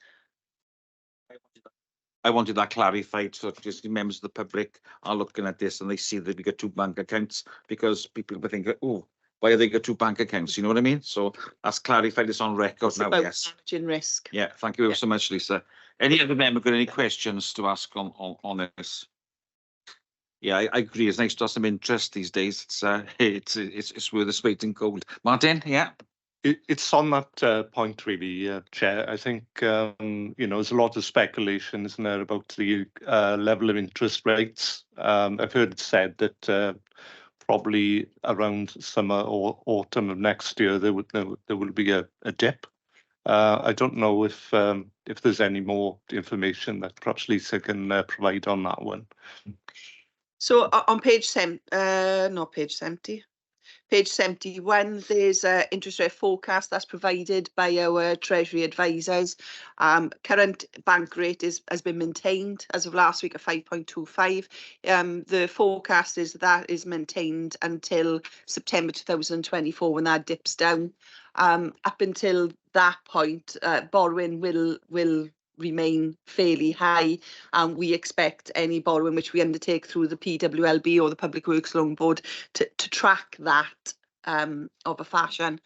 I wanted that clarified so just members of the public are looking at this and they see that we got two bank accounts, because people will think, oh, why are they got two bank accounts? You know what I mean? So that's clarified. It's on record It's now. about Yes. managing risk. Yeah. Thank you so much, Lisa. Any other member got any questions to ask on this? Yeah, I agree. It's nice to have some interest these days. It's worth its weight in gold. Martin, yeah. It's on that point, really, Chair. I think, there's a lot of speculation, isn't there, about the level of interest rates. I've heard it said that probably around summer or autumn of next year, there will be a dip. I don't know if there's any more information that perhaps Lisa can provide on that one. So on page 70, not page 70. Page 71, there's an interest rate forecast that's provided by our Treasury advisors. Current bank rate has been maintained as of last week at 5.25. The forecast is that is maintained until September 2024 when that dips down. Up until that point, borrowing will remain fairly high, and we expect any borrowing which we undertake through the PWLB or the Public Works Loan Board to track that of a fashion.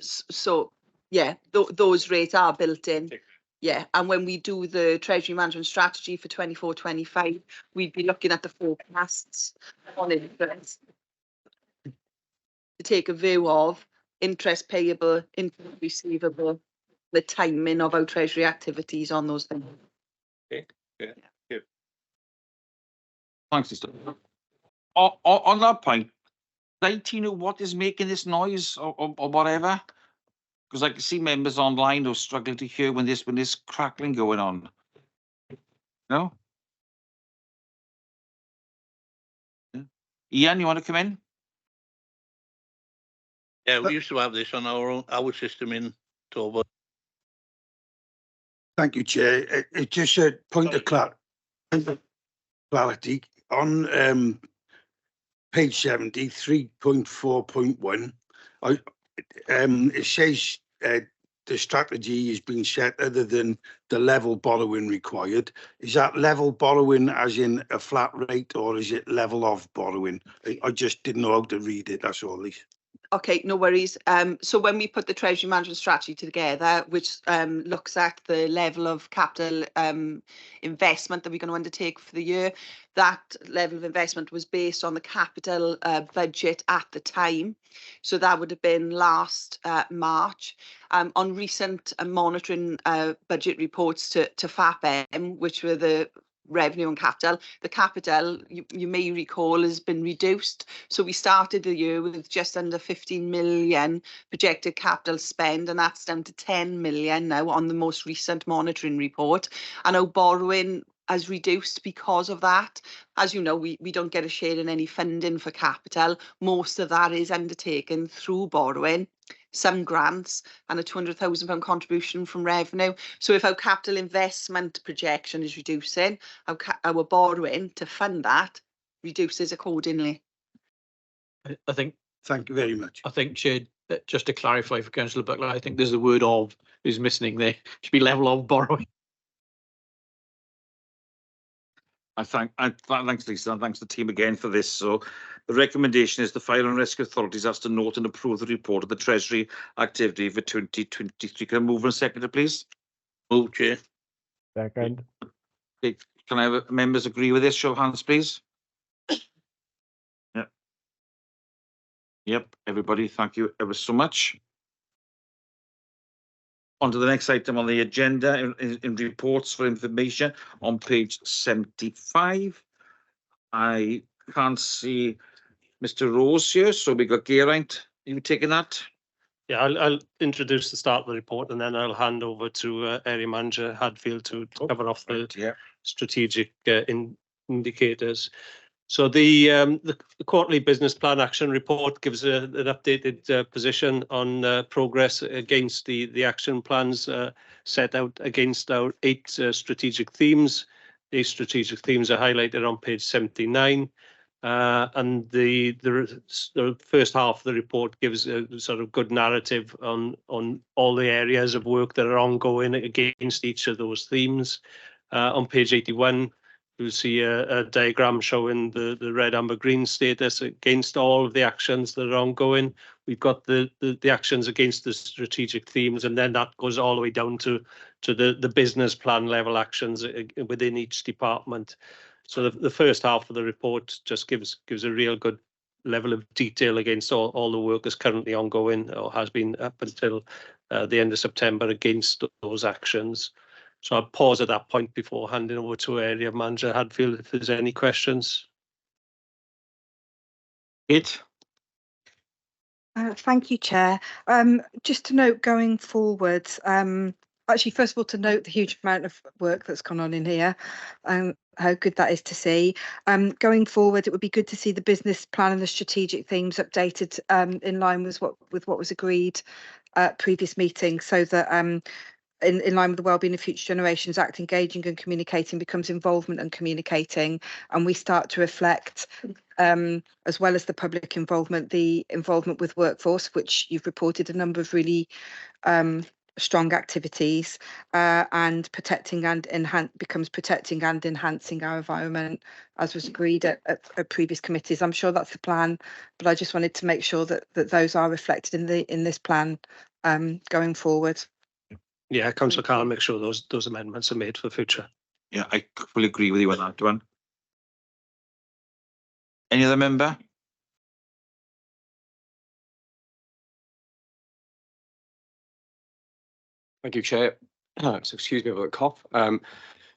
So yeah, those rates are built in. Yeah, and when we do the Treasury Management Strategy for 24-25, we'd be looking at the forecasts on interest to take a view of interest payable, interest receivable, the timing of our Treasury activities on those things. Okay. Yeah. Thanks, Lisa. On that point, do you know what is making this noise or whatever? Because I can see members online who are struggling to hear when this crackling going on. No? Yeah. Ian, you want to come in? Yeah, we used to have this on our system in Toba. Thank you, Chair. It's just a point of clarity on page 70, 3.4.1. It says the strategy is being set other than the level borrowing required. Is that level borrowing as in a flat rate, or is it level of borrowing? I just didn't know how to read it, that's all, Lisa. Okay, no worries. So when we put the treasury management strategy together, which looks at the level of capital investment that we're going to undertake for the year, that level of investment was based on the capital budget at the time. So that would have been last March. On recent monitoring budget reports to FAPM, which were the revenue and capital, the capital, you may recall, has been reduced. So we started the year with just under 15 million projected capital spend, and that's down to 10 million now on the most recent monitoring report. And our borrowing has reduced because of that. As you know, we don't get a share in any funding for capital. Most of that is undertaken through borrowing, some grants, and a £200,000 contribution from revenue. So if our capital investment projection is reducing, our borrowing to fund that reduces accordingly. I think. Thank you very much. I think, Chair, just to clarify for Councillor Buckler, I think there's a word "of" is missing there. It should be level of borrowing. Thanks, Lisa, and thanks to the team again for this. So the recommendation is the Fire and Rescue Authorities has to note and approve the report of the Treasury activity for 2023. Can I move in a second, please? Move, Chair. Second. Okay, can I have members agree with this? Show of hands, please. Yep. Yep, everybody, thank you ever so much. On to the next item on the agenda in reports for information on page 75. I can't see Mr. Rose here, so we got Geraint. Are you taking that? Yeah, I'll introduce the start of the report, and then I'll hand over to Area Manager Hadfield to cover off the strategic indicators. So the quarterly business plan action report gives an updated position on progress against the action plans set out against our 8 strategic themes. These strategic themes are highlighted on page 79. And the first half of the report gives a sort of good narrative on all the areas of work that are ongoing against each of those themes. On page 81, you'll see a diagram showing the red, amber, green status against all of the actions that are ongoing. We've got the actions against the strategic themes, and then that goes all the way down to the business plan level actions within each department. So the first half of the report just gives a real good level of detail against all the work that's currently ongoing or has been up until the end of September against those actions. So I'll pause at that point before handing over to Area Manager Hadfield if there's any questions. Thank you, Chair. Just to note going forward, actually, first of all, to note the huge amount of work that's gone on in here, how good that is to see. Going forward, it would be good to see the business plan and the strategic themes updated in line with what was agreed at previous meetings, so that in line with the Wellbeing of Future Generations Act, engaging and communicating becomes involvement and communicating, and we start to reflect, as well as the public involvement, the involvement with workforce, which you've reported a number of really strong activities, and protecting and becomes protecting and enhancing our environment, as was agreed at previous committees. I'm sure that's the plan, but I just wanted to make sure that those are reflected in this plan going forward. Yeah, Councillor Carr, make sure those amendments are made for the future. Yeah, I fully agree with you on that one. Any other member? Thank you, Chair. So excuse me about a cough.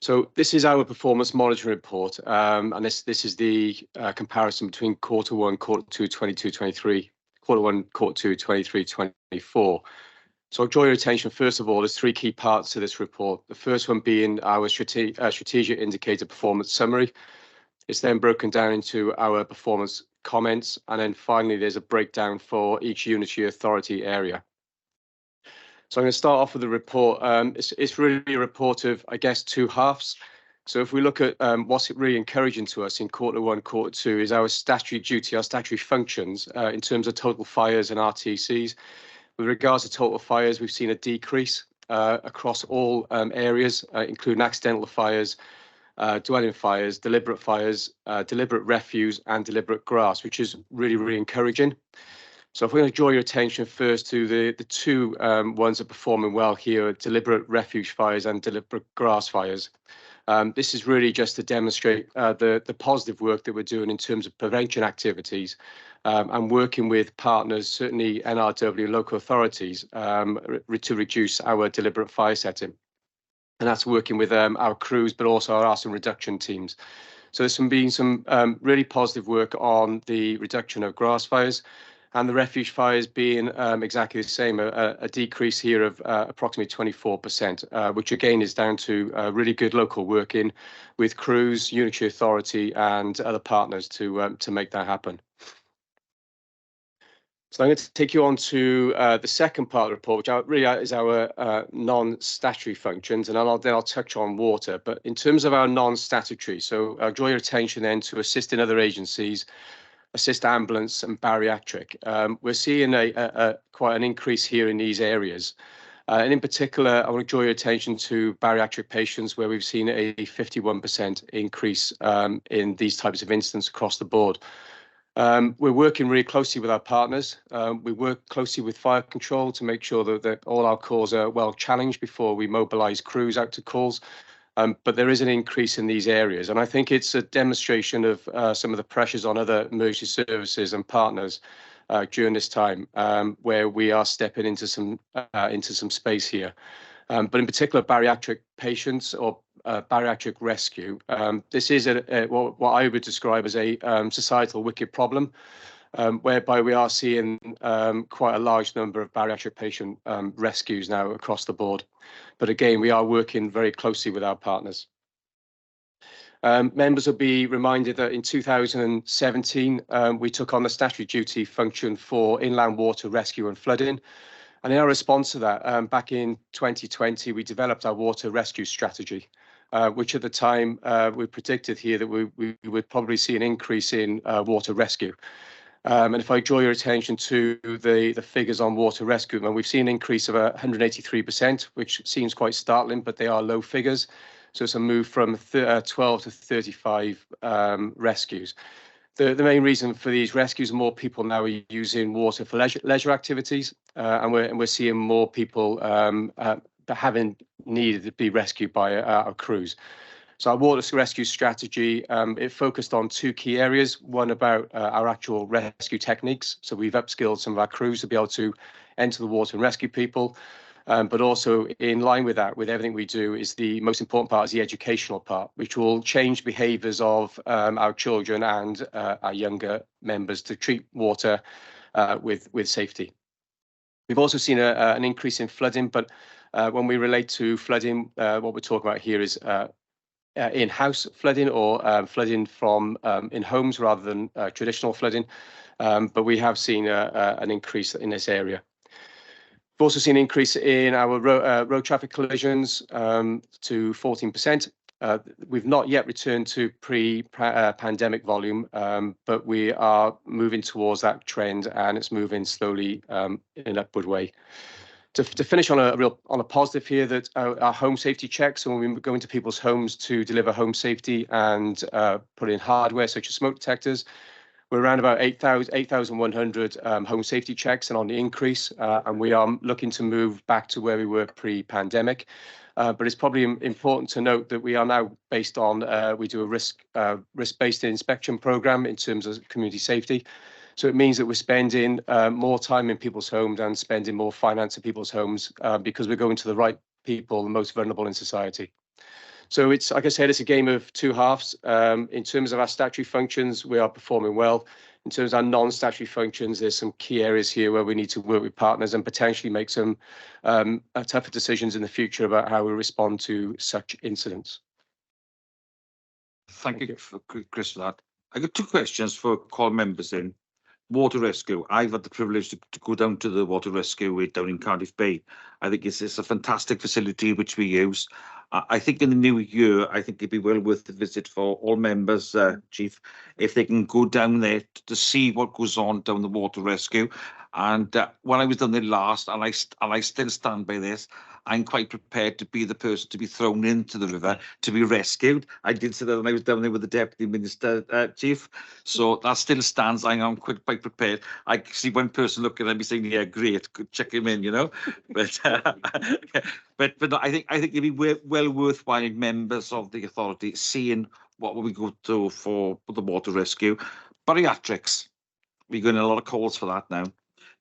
So this is our performance monitoring report, and this is the comparison between quarter 1, quarter 2, 22-23, quarter 1, quarter 2, 23-24. So I'll draw your attention, first of all, there's 3 key parts to this report. The first one being our strategic indicator performance summary. It's then broken down into our performance comments, and then finally there's a breakdown for each unitary authority area. So I'm going to start off with the report. It's really a report of, I guess, 2 halves. So if we look at what's really encouraging to us in quarter 1, quarter 2 is our statutory duty, our statutory functions in terms of total fires and RTCs. With regards to total fires, we've seen a decrease across all areas, including accidental fires, dwelling fires, deliberate refuse and deliberate grass, which is really, really encouraging. So if we're going to draw your attention first to the two ones that are performing well here, deliberate refuge fires and deliberate grass fires. This is really just to demonstrate the positive work that we're doing in terms of prevention activities and working with partners, certainly NRW local authorities, to reduce our deliberate fire setting. And that's working with our crews, but also our arson reduction teams. So there's been some really positive work on the reduction of grass fires, and the refuge fires being exactly the same, a decrease here of approximately 24%, which again is down to really good local working with crews, Unitary Authority and other partners to make that happen. So I'm going to take you on to the second part of the report, which really is our non-statutory functions, and then I'll touch on water. But in terms of our non-statutory, so I'll draw your attention then to assist in other agencies, assist ambulance and bariatric. We're seeing quite an increase here in these areas. And in particular, I want to draw your attention to bariatric patients, where we've seen a 51% increase in these types of incidents across the board. We're working really closely with our partners. We work closely with fire control to make sure that all our calls are well challenged before we mobilise crews out to calls. But there is an increase in these areas, and I think it's a demonstration of some of the pressures on other emergency services and partners during this time, where we are stepping into some space here. But in particular, bariatric patients or bariatric rescue. This is what I would describe as a societal wicked problem, whereby we are seeing quite a large number of bariatric patient rescues now across the board. But again, we are working very closely with our partners. Members will be reminded that in 2017, we took on the statutory duty function for inland water rescue and flooding. And in our response to that, back in 2020, we developed our water rescue strategy, which at the time we predicted here that we would probably see an increase in water rescue. And if I draw your attention to the figures on water rescue, we've seen an increase of 183%, which seems quite startling, but they are low figures. So it's a move from 12 to 35 rescues. The main reason for these rescues, more people now are using water for leisure activities, and we're seeing more people having needed to be rescued by our crews. So our water rescue strategy, it focused on two key areas. One about our actual rescue techniques. So we've upskilled some of our crews to be able to enter the water and rescue people. But also in line with that, with everything we do, is the most important part is the educational part, which will change behaviours of our children and our younger members to treat water with safety. We've also seen an increase in flooding, but when we relate to flooding, what we're talking about here is in-house flooding or flooding from in homes rather than traditional flooding. But we have seen an increase in this area. We've also seen an increase in our road traffic collisions to 14%. We've not yet returned to pre-pandemic volume, but we are moving towards that trend, and it's moving slowly in an upward way. To finish on a positive here, that our home safety checks, when we go into people's homes to deliver home safety and put in hardware such as smoke detectors, we're around about 8,100 home safety checks and on the increase, and we are looking to move back to where we were pre-pandemic. But it's probably important to note that we are now based on, we do a risk-based inspection program in terms of community safety. So it means that we're spending more time in people's homes and spending more finance in people's homes because we're going to the right people, the most vulnerable in society. So it's, like I said, it's a game of two halves. In terms of our statutory functions, we are performing well. In terms of our non-statutory functions, there's some key areas here where we need to work with partners and potentially make some tougher decisions in the future about how we respond to such incidents. Thank you, Chris, for that. I got two questions for call members in. Water rescue. I've had the privilege to go down to the water rescue down in Cardiff Bay. I think it's a fantastic facility which we use. I think in the new year, I think it'd be well worth the visit for all members, Chief, if they can go down there to see what goes on down the water rescue. And when I was done there last, and I still stand by this, I'm quite prepared to be the person to be thrown into the river to be rescued. I did say that when I was down there with the Deputy Minister, Chief. So that still stands. I am quite prepared. I see one person looking at me saying, "Yeah, great, good, check him in," you know. But but no, I think it'd be well worthwhile members of the authority seeing what we go to for the water rescue. Bariatrics, we're getting a lot of calls for that now.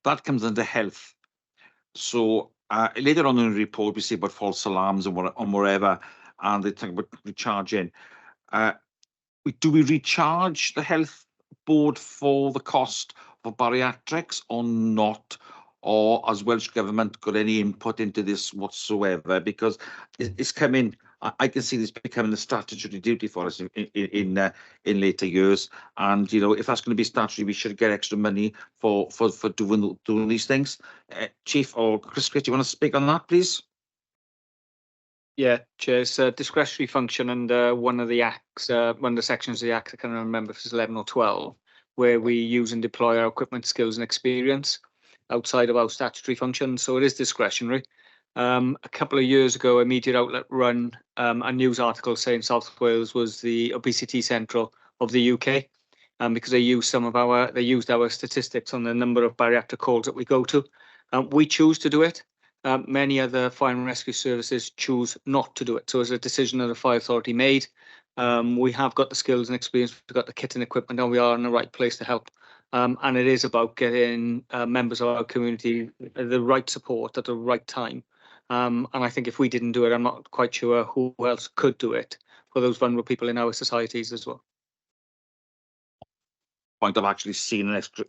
That comes under health. So later on in the report, we see about false alarms and wherever, and they talk about recharging. Do we recharge the health board for the cost for bariatrics or not? Or has Welsh Government got any input into this whatsoever? Because it's coming. I can see this becoming a statutory duty for us in later years. And you know, if that's going to be statutory, we should get extra money for doing these things. Chief or Chris, do you want to speak on that, please? Yeah, Chair, it's a discretionary function under one of the acts, one of the sections of the act, I can't remember if it's 11 or 12, where we use and deploy our equipment, skills and experience outside of our statutory functions. So it is discretionary. A couple of years ago, a media outlet run a news article saying South Wales was the obesity central of the UK, because they used our statistics on the number of bariatric calls that we go to. We choose to do it. Many other fire and rescue services choose not to do it. So it's a decision that the fire authority made. We have got the skills and experience, we've got the kit and equipment, and we are in the right place to help. And it is about getting members of our community the right support at the right time. And I think if we didn't do it, I'm not quite sure who else could do it for those vulnerable people in our societies as well. Point I've actually seen an extra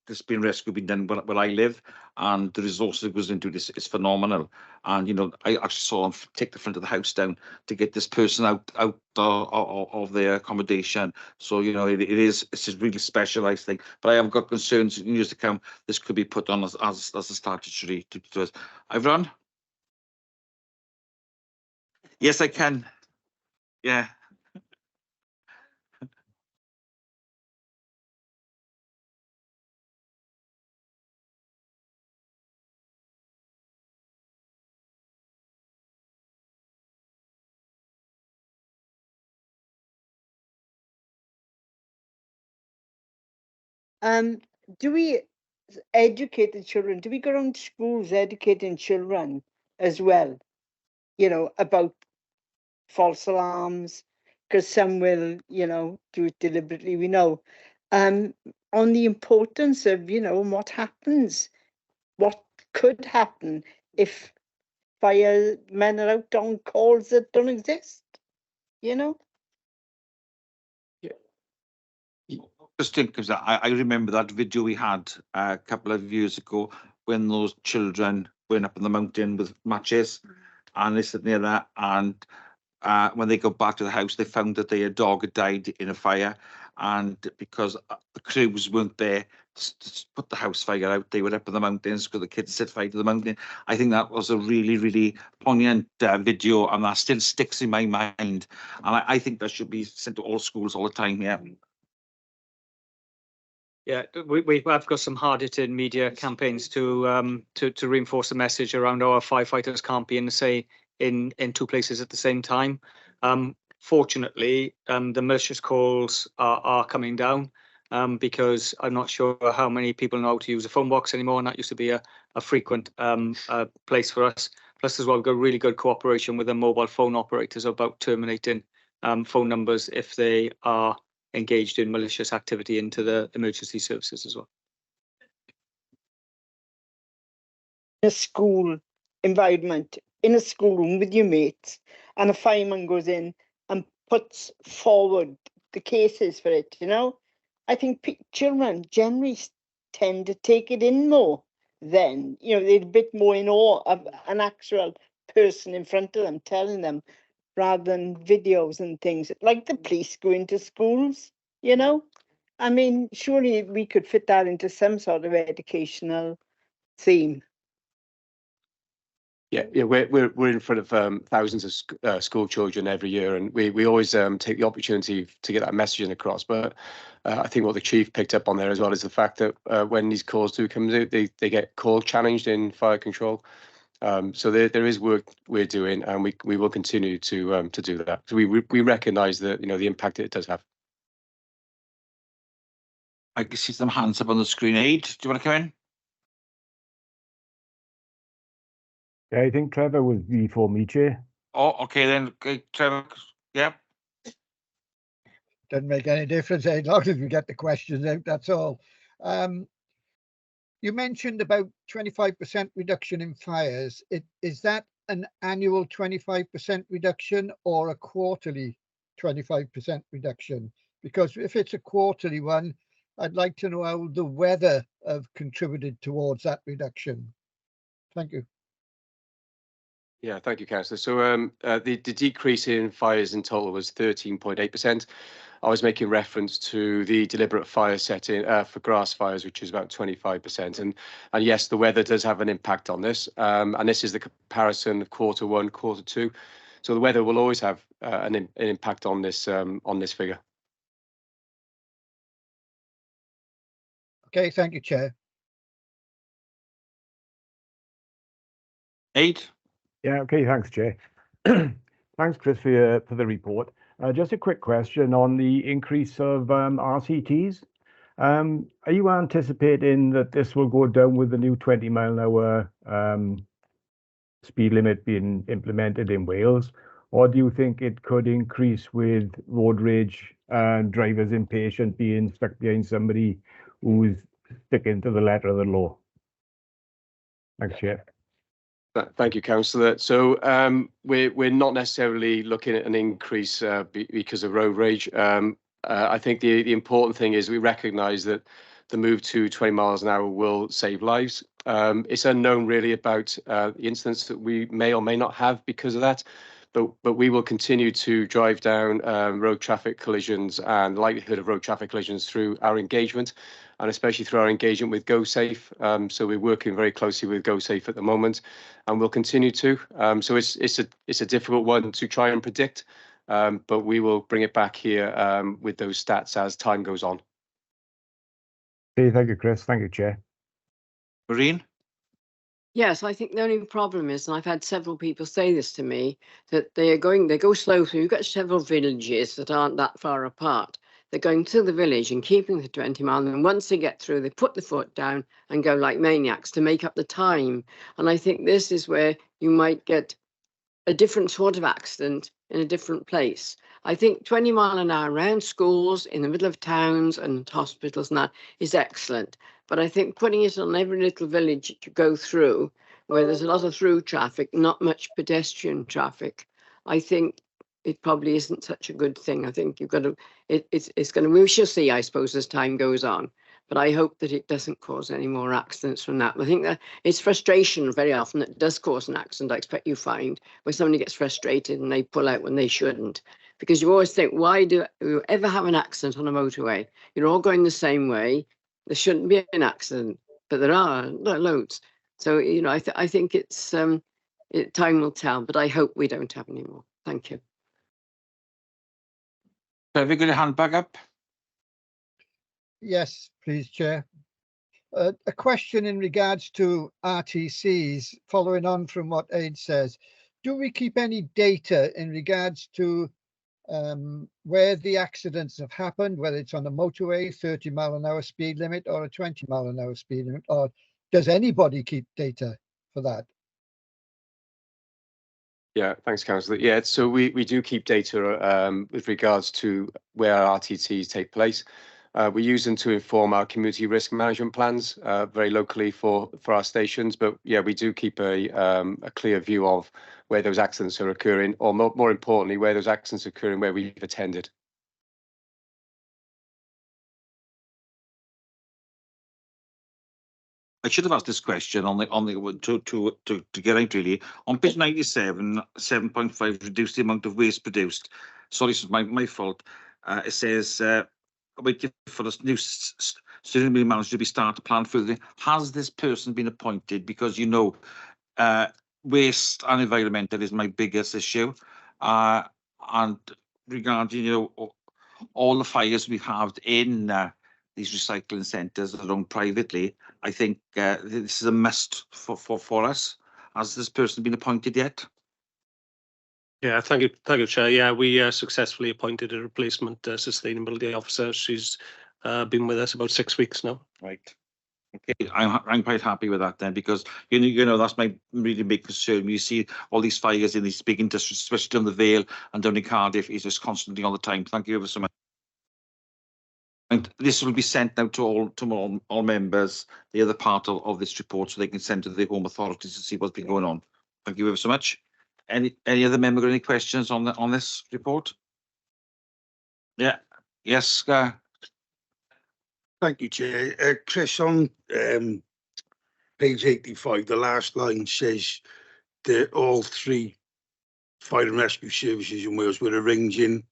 this being rescue being done where I live, and the resources that goes into this is phenomenal. And you know, I actually saw them take the front of the house down to get this person out of their accommodation. So you know, it's a really specialised thing. But I have got concerns in years to come. This could be put on as a statutory to us. I've run. Yes, I can. Yeah. Do we educate the children? Do we go around schools educating children as well? You know, about false alarms, because some will, you know, do it deliberately. We know. On the importance of, you know, what happens, what could happen if firemen are out on calls that don't exist. You know. Just think, because I remember that video we had a couple of years ago when those children went up in the mountain with matches, and they sat near that, and when they got back to the house, they found that their dog had died in a fire, and because the crews weren't there to put the house fire out, they were up in the mountains because the kids set fire to the mountain. I think that was a really, really poignant video, and that still sticks in my mind. And I think that should be sent to all schools all the time. Yeah. Yeah, we have got some hard-hitting media campaigns to reinforce the message around our firefighters can't be in two places at the same time. Fortunately, the malicious calls are coming down because I'm not sure how many people know how to use a phone box anymore, and that used to be a frequent place for us. Plus, as well, we've got really good cooperation with the mobile phone operators about terminating phone numbers if they are engaged in malicious activity into the emergency services as well. A school environment, in a schoolroom with your mates, and a fireman goes in and puts forward the cases for it, you know, I think children generally tend to take it in more than, you know, they're a bit more in awe of an actual person in front of them telling them, rather than videos and things like the police go into schools, you know. I mean, surely we could fit that into some sort of educational theme. Yeah, we're in front of thousands of school children every year, and we always take the opportunity to get that messaging across. But I think what the chief picked up on there as well is the fact that when these calls do come out, they get call challenged in fire control. So there is work we're doing, and we will continue to do that. So we recognise that the impact it does have. I can see some hands up on the screen. Aid, do you want to come in? Yeah, I think Trevor was before me, Chair. Oh, okay then. Okay, Trevor. Yeah. Doesn't make any difference, as long as we get the questions out, that's all. You mentioned about 25% reduction in fires. Is that an annual 25% reduction or a quarterly 25% reduction? Because if it's a quarterly one, I'd like to know how the weather have contributed towards that reduction. Thank you. Yeah, thank you, Councillor. So the decrease in fires in total was 13.8%. I was making reference to the deliberate fire setting for grass fires, which is about 25%. And yes, the weather does have an impact on this. And this is the comparison of Q1, Q2. So the weather will always have an impact on this figure. Okay, thank you, Chair. Aid. Yeah, okay, thanks, Chair. Thanks, Chris, for the report. Just a quick question on the increase of RCTs. Are you anticipating that this will go down with the new 20-mile-an-hour speed limit being implemented in Wales? Or do you think it could increase with road rage and drivers impatient being stuck behind somebody who's sticking to the letter of the law? Thanks, Chair. Thank you, Councillor. So we're not necessarily looking at an increase because of road rage. I think the important thing is we recognise that the move to 20 miles an hour will save lives. It's unknown really about the incidents that we may or may not have because of that. But we will continue to drive down road traffic collisions and likelihood of road traffic collisions through our engagement, and especially through our engagement with GoSafe. So we're working very closely with GoSafe at the moment, and we'll continue to. So it's a difficult one to try and predict, but we will bring it back here with those stats as time goes on. Okay, thank you, Chris. Thank you, Chair. Maureen? Yes, I think the only problem is, and I've had several people say this to me, that they go slow through. You've got several villages that aren't that far apart. They're going to the village and keeping the 20 mile, and once they get through, they put the foot down and go like maniacs to make up the time. And I think this is where you might get a different sort of accident in a different place. I think 20 mile an hour around schools, in the middle of towns and hospitals and that is excellent. But I think putting it on every little village you go through, where there's a lot of through traffic, not much pedestrian traffic, I think it probably isn't such a good thing. I think you've got to, it's going to, we shall see, I suppose, as time goes on. But I hope that it doesn't cause any more accidents from that. I think that it's frustration very often that does cause an accident. I expect you find where somebody gets frustrated and they pull out when they shouldn't. Because you always think, why do you ever have an accident on a motorway? You're all going the same way. There shouldn't be an accident, but there are loads. So, you know, I think it's time will tell, but I hope we don't have any more. Thank you. Have you got your hand back up? Yes, please, Chair. A question in regards to RTCs, following on from what Aid says. Do we keep any data in regards to where the accidents have happened, whether it's on a motorway, 30 mile an hour speed limit, or a 20 mile an hour speed limit, or does anybody keep data for that? Yeah, thanks, Councillor. Yeah, so we do keep data with regards to where our RTCs take place. We use them to inform our community risk management plans very locally for our stations. But yeah, we do keep a clear view of where those accidents are occurring, or more importantly, where those accidents are occurring where we've attended. I should have asked this question on the to get out really. On page 97, 7.5, reduce the amount of waste produced. Sorry, this is my fault. It says waiting for this new steering manager to be start to plan further. Has this person been appointed? Because you know, waste and environmental is my biggest issue. And regarding, all the fires we have in these recycling centres around privately, I think this is a must for us. Has this person been appointed yet? Yeah, thank you, Chair. Yeah, we successfully appointed a replacement sustainability officer. She's been with us about 6 weeks now. Right. Okay, I'm quite happy with that then, because that's my really big concern. You see all these fires in these big industries, especially on the Vale and down in Cardiff, is just constantly all the time. Thank you ever so much. And this will be sent out to all members, the other part of this report, so they can send to the home authorities to see what's been going on. Thank you ever so much. Any other member got any questions on this report? Yeah. Yes. Thank you, Chair. Chris, on page 85, the last line says that all 3 fire and rescue services in Wales were arranging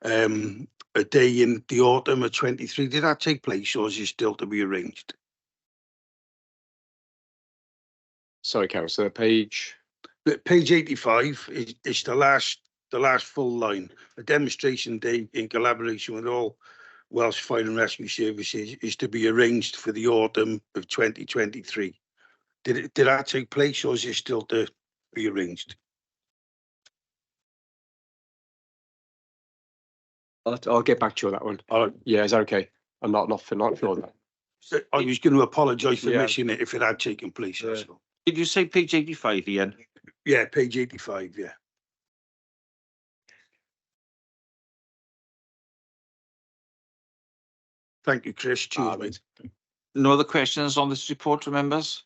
a day in the autumn of 23. Did that take place, or is it still to be arranged? Sorry, Councillor, page. Page 85 is the last full line. A demonstration day in collaboration with all Welsh Fire and Rescue Services is to be arranged for the autumn of 2023. Did that take place, or is it still to be arranged? I'll get back to you on that one. Yeah, is that okay? I'm not sure that. So I was going to apologise for missing it if it had taken place. So. Did you say page 85, Ian? Yeah, page 85, yeah. Thank you, Chris. Cheers, mate. No other questions on this report, members?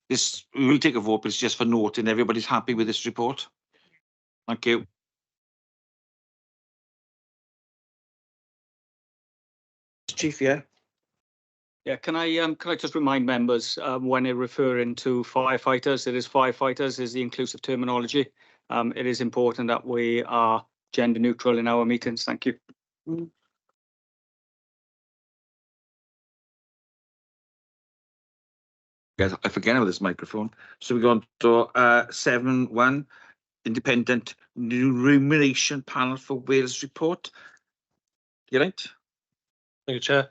We will take a vote, but it's just for noting everybody's happy with this report. Thank you. Chief, yeah. Yeah, can I just remind members when they're referring to firefighters, it is firefighters is the inclusive terminology. It is important that we are gender neutral in our meetings. Thank you. Guys, I forget about this microphone. So we go on to 7.1, Independent Remuneration Panel for Wales report. You right? Thank you, Chair.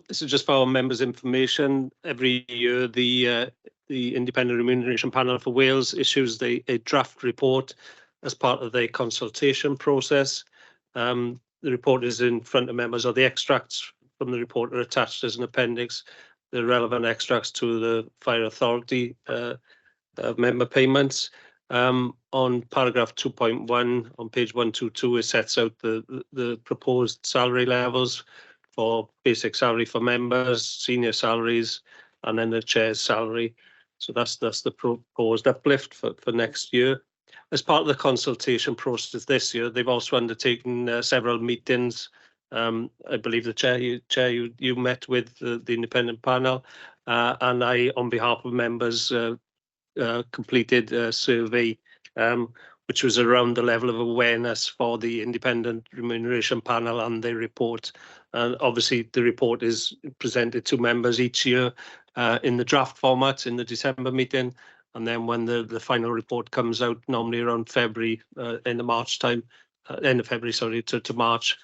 This is just for our members' information. Every year, the Independent Remuneration Panel for Wales issues a draft report as part of their consultation process. The report is in front of members, or the extracts from the report are attached as an appendix. The relevant extracts to the Fire Authority member payments. On paragraph 2.1 on page 122, it sets out the proposed salary levels for basic salary for members, senior salaries, and then the chair's salary. So that's the proposed uplift for next year. As part of the consultation process this year, they've also undertaken several meetings. I believe the chair, you met with the independent panel, and I, on behalf of members, completed a survey which was around the level of awareness for the Independent Remuneration Panel and their report. And obviously the report is presented to members each year in the draft format in the December meeting. And then when the final report comes out, normally around February, end of March time, end of February, sorry, to March,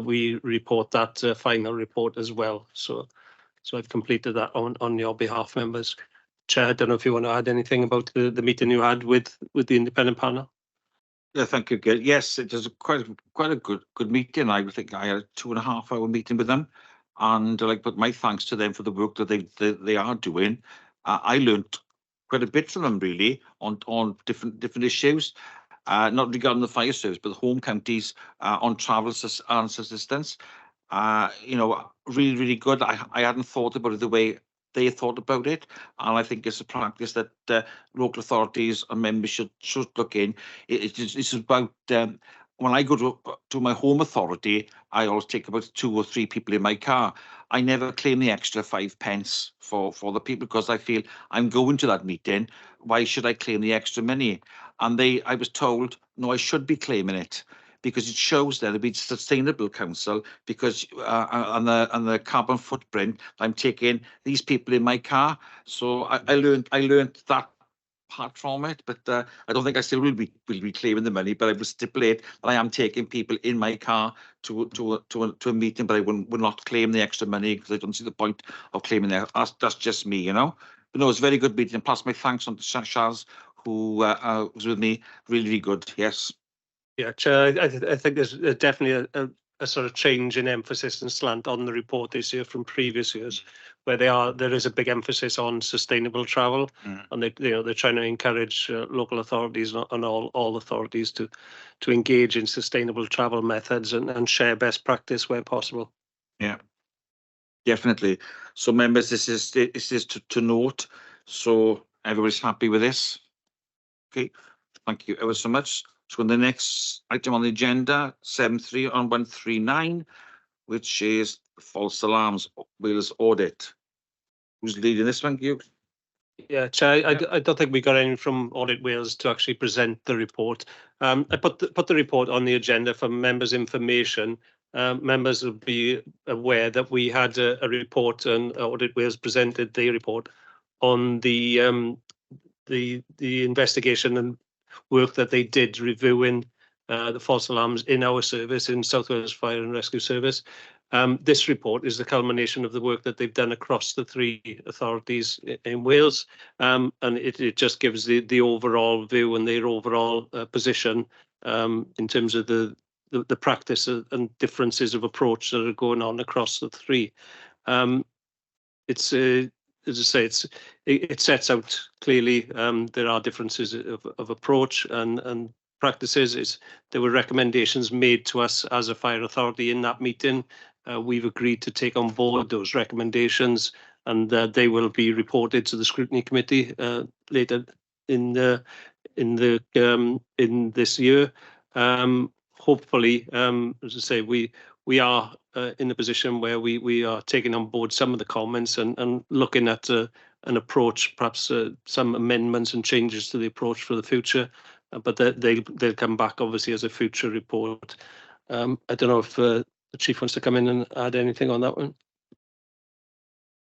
we report that final report as well. So I've completed that on your behalf, members. Chair, I don't know if you want to add anything about the meeting you had with the independent panel. Yeah, thank you. Yes, it was quite a good meeting. I think I had a 2.5 hour meeting with them, and but my thanks to them for the work that they are doing. I learned quite a bit from them really on different issues, not regarding the fire service, but the home counties on travel assistance. Really good. I hadn't thought about it the way they thought about it, and I think it's a practice that local authorities and members should look in. It's about when I go to my home authority, I always take about 2 or 3 people in my car. I never claim the extra 5 pence for the people because I feel I'm going to that meeting. Why should I claim the extra money? And I was told, no, I should be claiming it, because it shows there be sustainable council, because on the carbon footprint, I'm taking these people in my car. So I learned that apart from it, but I don't think I still will be claiming the money, but I will stipulate that I am taking people in my car to a meeting, but I will not claim the extra money because I don't see the point of claiming that. That's just me, you know. But no, it's a very good meeting. And plus, my thanks on to Shaz, who was with me. Really, really good. Yes. Yeah, Chair, I think there's definitely a sort of change in emphasis and slant on the report this year from previous years, where there is a big emphasis on sustainable travel, and they're trying to encourage local authorities and all authorities to engage in sustainable travel methods and share best practice where possible. Yeah, definitely. So members, this is to note. So everybody's happy with this. Okay, thank you ever so much. So the next item on the agenda, 7.3 on 139, which is false alarms Wales audit. Who's leading this one, Hugh? Yeah, Chair, I don't think we got anyone from Audit Wales to actually present the report. I put the report on the agenda for members' information. Members will be aware that we had a report, and Audit Wales presented the report on the investigation and work that they did reviewing the false alarms in our service, in South Wales Fire and Rescue Service. This report is the culmination of the work that they've done across the 3 authorities in Wales, and it just gives the overall view and their overall position in terms of the practice and differences of approach that are going on across the 3. It's as I say, it sets out clearly there are differences of approach and practices. There were recommendations made to us as a fire authority in that meeting. We've agreed to take on board those recommendations, and they will be reported to the scrutiny committee later in this year. Hopefully, as I say, we are in a position where we are taking on board some of the comments and looking at an approach, perhaps some amendments and changes to the approach for the future. But they'll come back obviously as a future report. I don't know if the Chief wants to come in and add anything on that one.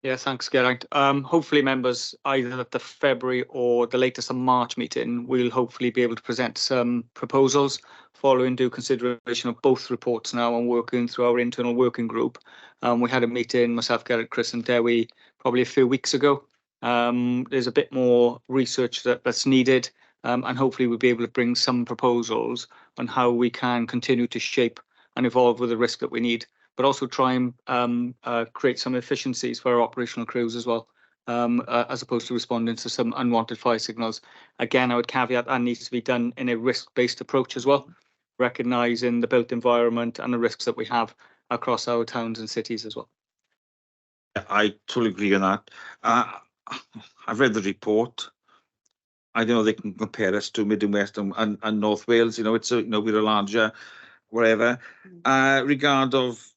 Yeah, thanks, Geraint. Hopefully members, either at the February or the latest March meeting, we'll hopefully be able to present some proposals following due consideration of both reports now and working through our internal working group. We had a meeting, myself, Geraint, Chris and Dewi, probably a few weeks ago. There's a bit more research that's needed, and hopefully we'll be able to bring some proposals on how we can continue to shape and evolve with the risk that we need, but also try and create some efficiencies for our operational crews as well, as opposed to responding to some unwanted fire signals. Again, I would caveat that needs to be done in a risk-based approach as well, recognising the built environment and the risks that we have across our towns and cities as well. I totally agree on that. I've read the report. I don't know they can compare us to Mid and West and North Wales. You know, it's we're a larger, whatever. Regard of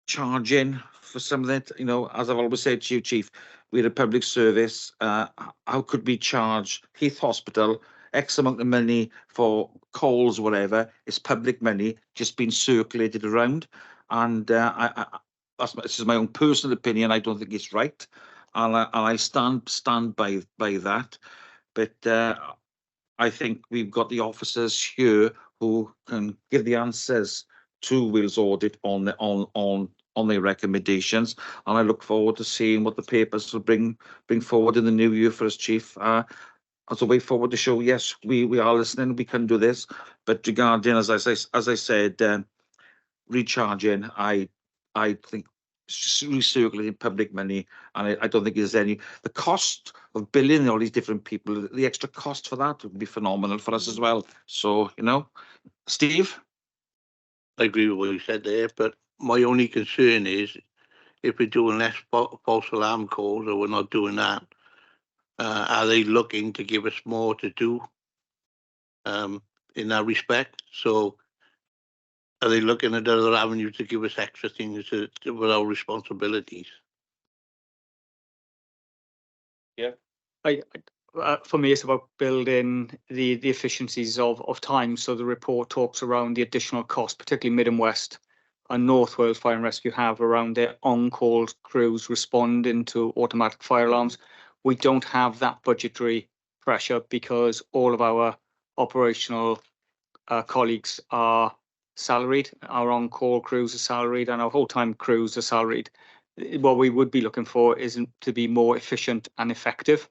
charging for some of that, as I've always said to you, Chief, we're a public service. How could we charge Heath Hospital X amount of money for calls, whatever? It's public money just being circulated around, and this is my own personal opinion. I don't think it's right, and I stand by that. But I think we've got the officers here who can give the answers to Wales Audit on their recommendations, and I look forward to seeing what the papers will bring forward in the new year for us, Chief. As a way forward to show, yes, we are listening, we can do this. But regarding, as I said, recharging, I think it's just recirculating public money, and I don't think there's any. The cost of billing all these different people, the extra cost for that would be phenomenal for us as well. So, Steve? I agree with what you said there, but my only concern is if we're doing less false alarm calls, or we're not doing that, are they looking to give us more to do in that respect? So are they looking at other avenues to give us extra things with our responsibilities? Yeah, for me, it's about building the efficiencies of time. So the report talks around the additional cost, particularly Mid and West and North Wales Fire and Rescue have around their on-call crews responding to automatic fire alarms. We don't have that budgetary pressure because all of our operational colleagues are salaried, our on-call crews are salaried, and our whole-time crews are salaried. What we would be looking for is to be more efficient and effective,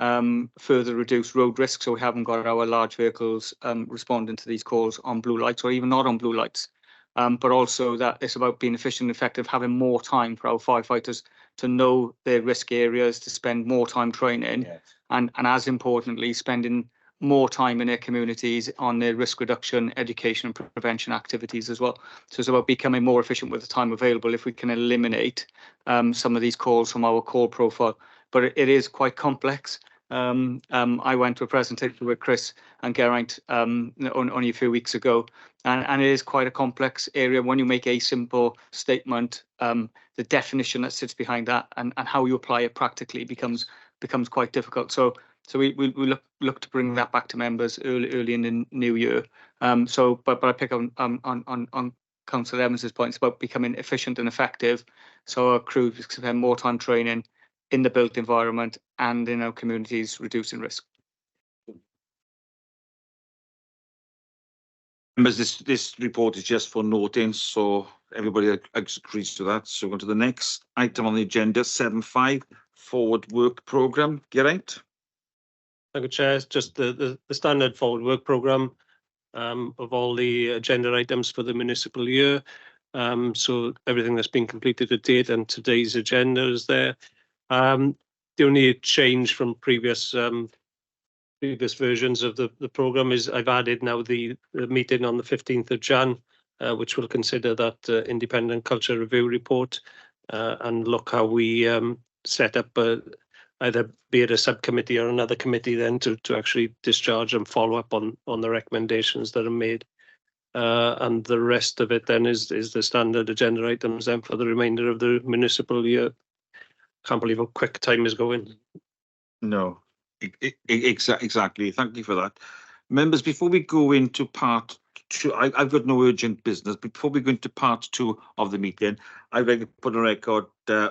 further reduce road risk, so we haven't got our large vehicles responding to these calls on blue lights or even not on blue lights. But also that it's about being efficient and effective, having more time for our firefighters to know their risk areas, to spend more time training, and as importantly, spending more time in their communities on their risk reduction, education and prevention activities as well. So it's about becoming more efficient with the time available if we can eliminate some of these calls from our call profile. But it is quite complex. I went to a presentation with Chris and Geraint only a few weeks ago, and it is quite a complex area. When you make a simple statement, the definition that sits behind that and how you apply it practically becomes quite difficult. So we look to bring that back to members early in the new year. But I pick on Councillor Evans's points about becoming efficient and effective, so our crews can spend more time training in the built environment and in our communities, reducing risk. Members, this report is just for noting, so everybody agrees to that. So on to the next item on the agenda, 7.5, forward work programme. Geraint? Thank you, Chair. Just the standard forward work programme of all the agenda items for the municipal year. So everything that's been completed to date and today's agenda is there. The only change from previous versions of the programme is I've added now the meeting on the 15th of Jan, which will consider that independent culture review report and look how we set up either be it a subcommittee or another committee then to actually discharge and follow up on the recommendations that are made. And the rest of it then is the standard agenda items then for the remainder of the municipal year. Can't believe how quick time is going. No, exactly. Thank you for that. Members, before we go into part two, I've got no urgent business. Before we go into part two of the meeting, I'd like to put on record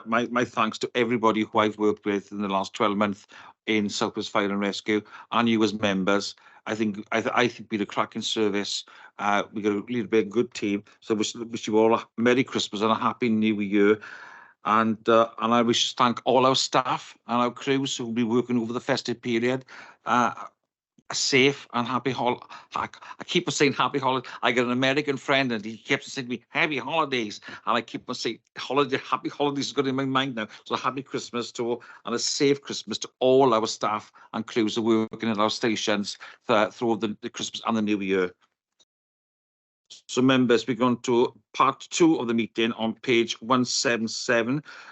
my thanks to everybody who I've worked with in the last 12 months in South West Fire and Rescue, and you as members. I think we did a cracking service. We got a really big, good team. So wish you all a Merry Christmas and a Happy New Year. And I wish to thank all our staff and our crews who will be working over the festive period. A safe and happy holiday. I keep on saying happy holiday. I got an American friend and he kept saying to me, happy holidays. And I keep on saying happy holidays is good in my mind now. So happy Christmas to all and a safe Christmas to all our staff and crews who are working at our stations through the Christmas and the New Year. So members, we're going to part two of the meeting on page 177.